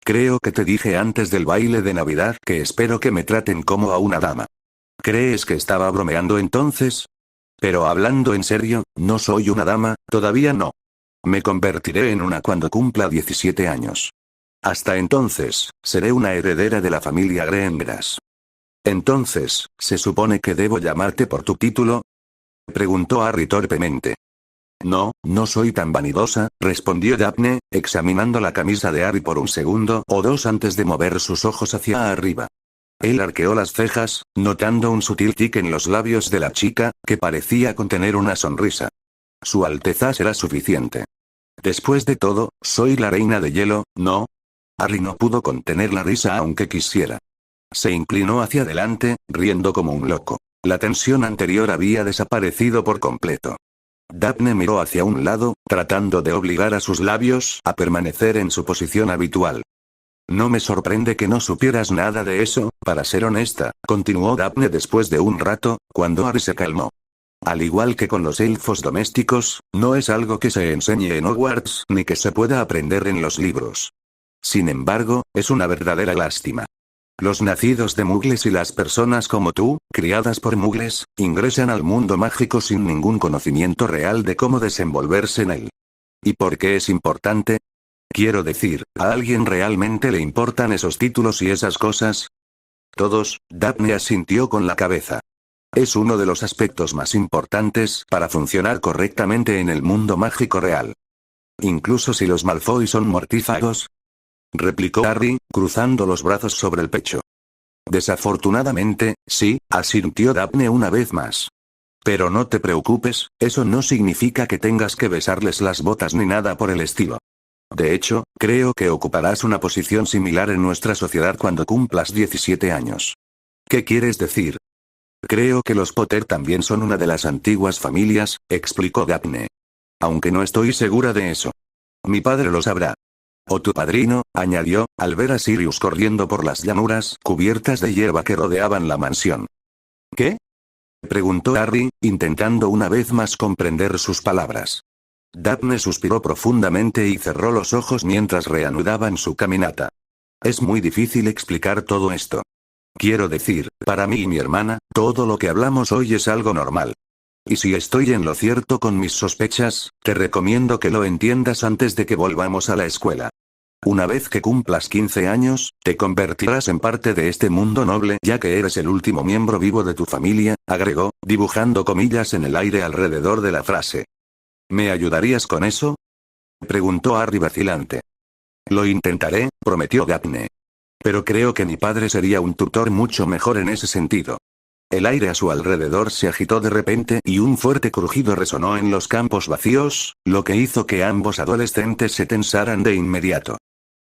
Speaker 1: Creo que te dije antes del baile de Navidad que espero que me traten como a una dama. ¿Crees que estaba bromeando entonces? Pero hablando en serio, no soy una dama, todavía no. Me convertiré en una cuando cumpla 17 años. Hasta entonces, seré una heredera de la familia Greengrass. Entonces, ¿se supone que debo llamarte por tu título? Preguntó Harry torpemente. No, no soy tan vanidosa, respondió Daphne, examinando la camisa de Harry por un segundo o dos antes de mover sus ojos hacia arriba. Él arqueó las cejas, notando un sutil tic en los labios de la chica, que parecía contener una sonrisa. Su alteza será suficiente. Después de todo, soy la reina de hielo, ¿no? Harry no pudo contener la risa aunque quisiera. Se inclinó hacia adelante, riendo como un loco. La tensión anterior había desaparecido por completo. Daphne miró hacia un lado, tratando de obligar a sus labios a permanecer en su posición habitual. No me sorprende que no supieras nada de eso, para ser honesta, continuó Daphne después de un rato, cuando Harry se calmó. Al igual que con los elfos domésticos, no es algo que se enseñe en Hogwarts ni que se pueda aprender en los libros. Sin embargo, es una verdadera lástima. Los nacidos de mugles y las personas como tú, criadas por mugles, ingresan al mundo mágico sin ningún conocimiento real de cómo desenvolverse en él. ¿Y por qué es importante? Quiero decir, ¿a alguien realmente le importan esos títulos y esas cosas? Todos, Daphne asintió con la cabeza. Es uno de los aspectos más importantes para funcionar correctamente en el mundo mágico real. Incluso si los Malfoy son mortífagos, replicó Harry, cruzando los brazos sobre el pecho. Desafortunadamente, sí, asintió Daphne una vez más. Pero no te preocupes, eso no significa que tengas que besarles las botas ni nada por el estilo. De hecho, creo que ocuparás una posición similar en nuestra sociedad cuando cumplas 17 años. ¿Qué quieres decir? Creo que los Potter también son una de las antiguas familias, explicó Daphne. Aunque no estoy segura de eso. Mi padre lo sabrá. O tu padrino, añadió, al ver a Sirius corriendo por las llanuras cubiertas de hierba que rodeaban la mansión. ¿Qué? Preguntó Harry, intentando una vez más comprender sus palabras. Daphne suspiró profundamente y cerró los ojos mientras reanudaban su caminata. Es muy difícil explicar todo esto. Quiero decir, para mí y mi hermana, todo lo que hablamos hoy es algo normal. Y si estoy en lo cierto con mis sospechas, te recomiendo que lo entiendas antes de que volvamos a la escuela. Una vez que cumplas 15 años, te convertirás en parte de este mundo noble ya que eres el último miembro vivo de tu familia, agregó, dibujando comillas en el aire alrededor de la frase. ¿Me ayudarías con eso? Preguntó Harry vacilante. Lo intentaré, prometió Daphne. Pero creo que mi padre sería un tutor mucho mejor en ese sentido. El aire a su alrededor se agitó de repente y un fuerte crujido resonó en los campos vacíos, lo que hizo que ambos adolescentes se tensaran de inmediato.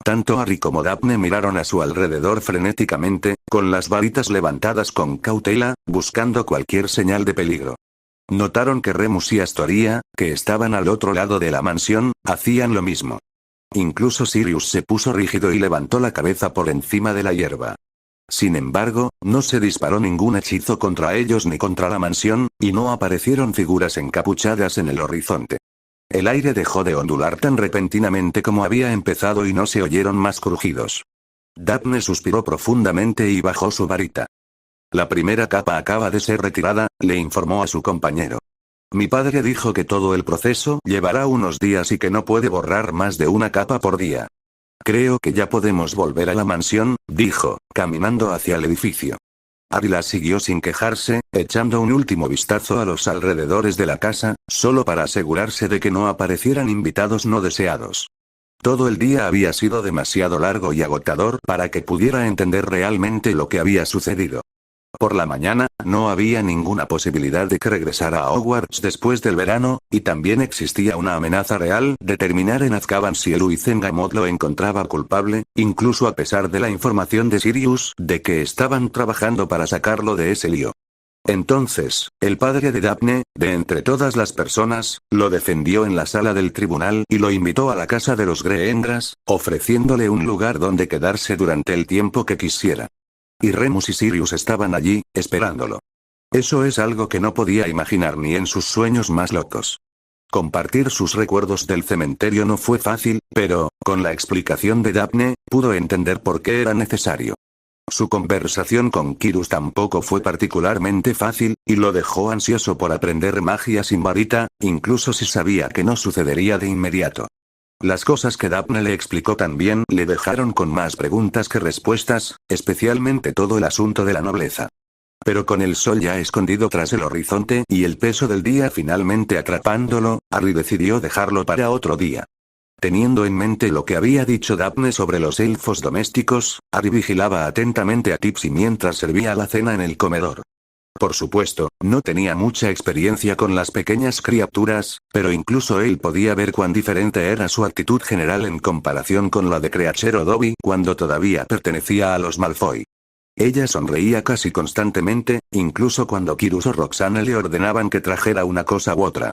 Speaker 1: Tanto Harry como Daphne miraron a su alrededor frenéticamente, con las varitas levantadas con cautela, buscando cualquier señal de peligro. Notaron que Remus y Astoria, que estaban al otro lado de la mansión, hacían lo mismo. Incluso Sirius se puso rígido y levantó la cabeza por encima de la hierba. Sin embargo, no se disparó ningún hechizo contra ellos ni contra la mansión, y no aparecieron figuras encapuchadas en el horizonte. El aire dejó de ondular tan repentinamente como había empezado y no se oyeron más crujidos. Daphne suspiró profundamente y bajó su varita. La primera capa acaba de ser retirada, le informó a su compañero. Mi padre dijo que todo el proceso llevará unos días y que no puede borrar más de una capa por día. Creo que ya podemos volver a la mansión, dijo, caminando hacia el edificio. Harry la siguió sin quejarse, echando un último vistazo a los alrededores de la casa, solo para asegurarse de que no aparecieran invitados no deseados. Todo el día había sido demasiado largo y agotador para que pudiera entender realmente lo que había sucedido. Por la mañana, no había ninguna posibilidad de que regresara a Hogwarts después del verano, y también existía una amenaza real de terminar en Azkaban si el Wizengamot lo encontraba culpable, incluso a pesar de la información de Sirius de que estaban trabajando para sacarlo de ese lío. Entonces, el padre de Daphne, de entre todas las personas, lo defendió en la sala del tribunal y lo invitó a la casa de los Greengrass, ofreciéndole un lugar donde quedarse durante el tiempo que quisiera. Y Remus y Sirius estaban allí, esperándolo. Eso es algo que no podía imaginar ni en sus sueños más locos. Compartir sus recuerdos del cementerio no fue fácil, pero, con la explicación de Daphne, pudo entender por qué era necesario. Su conversación con Kirus tampoco fue particularmente fácil, y lo dejó ansioso por aprender magia sin varita, incluso si sabía que no sucedería de inmediato. Las cosas que Daphne le explicó también le dejaron con más preguntas que respuestas, especialmente todo el asunto de la nobleza. Pero con el sol ya escondido tras el horizonte y el peso del día finalmente atrapándolo, Harry decidió dejarlo para otro día. Teniendo en mente lo que había dicho Daphne sobre los elfos domésticos, Harry vigilaba atentamente a Tipsy mientras servía la cena en el comedor. Por supuesto, no tenía mucha experiencia con las pequeñas criaturas, pero incluso él podía ver cuán diferente era su actitud general en comparación con la de Creature o Dobby cuando todavía pertenecía a los Malfoy. Ella sonreía casi constantemente, incluso cuando Kirus o Roxane le ordenaban que trajera una cosa u otra.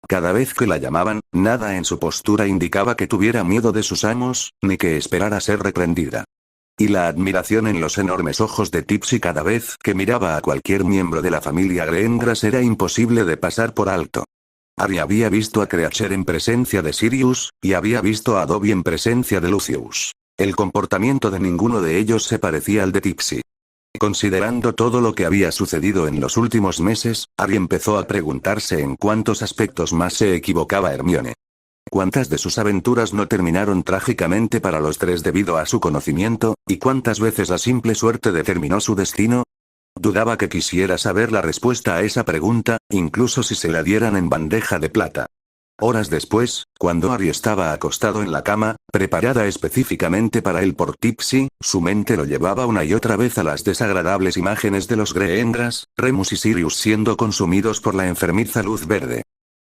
Speaker 1: Cada vez que la llamaban, nada en su postura indicaba que tuviera miedo de sus amos, ni que esperara ser reprendida. Y la admiración en los enormes ojos de Tipsy cada vez que miraba a cualquier miembro de la familia Greengrass era imposible de pasar por alto. Harry había visto a Creature en presencia de Sirius, y había visto a Dobby en presencia de Lucius. El comportamiento de ninguno de ellos se parecía al de Tipsy. Considerando todo lo que había sucedido en los últimos meses, Harry empezó a preguntarse en cuántos aspectos más se equivocaba Hermione. ¿Cuántas de sus aventuras no terminaron trágicamente para los tres debido a su conocimiento, y cuántas veces la simple suerte determinó su destino? Dudaba que quisiera saber la respuesta a esa pregunta, incluso si se la dieran en bandeja de plata. Horas después, cuando Harry estaba acostado en la cama, preparada específicamente para él por Tipsy, su mente lo llevaba una y otra vez a las desagradables imágenes de los Greengrass, Remus y Sirius siendo consumidos por la enfermiza luz verde.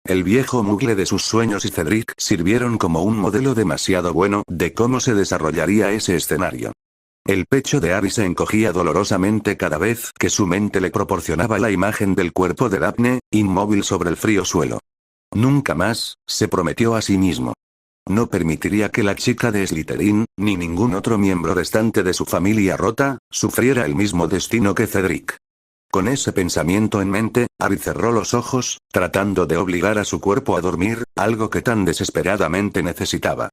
Speaker 1: El viejo Muggle de sus sueños y Cedric sirvieron como un modelo demasiado bueno de cómo se desarrollaría ese escenario. El pecho de Harry se encogía dolorosamente cada vez que su mente le proporcionaba la imagen del cuerpo de Daphne, inmóvil sobre el frío suelo. Nunca más, se prometió a sí mismo. No permitiría que la chica de Slytherin, ni ningún otro miembro restante de su familia rota, sufriera el mismo destino que Cedric. Con ese pensamiento en mente, Harry cerró los ojos, tratando de obligar a su cuerpo a dormir, algo que tan desesperadamente necesitaba.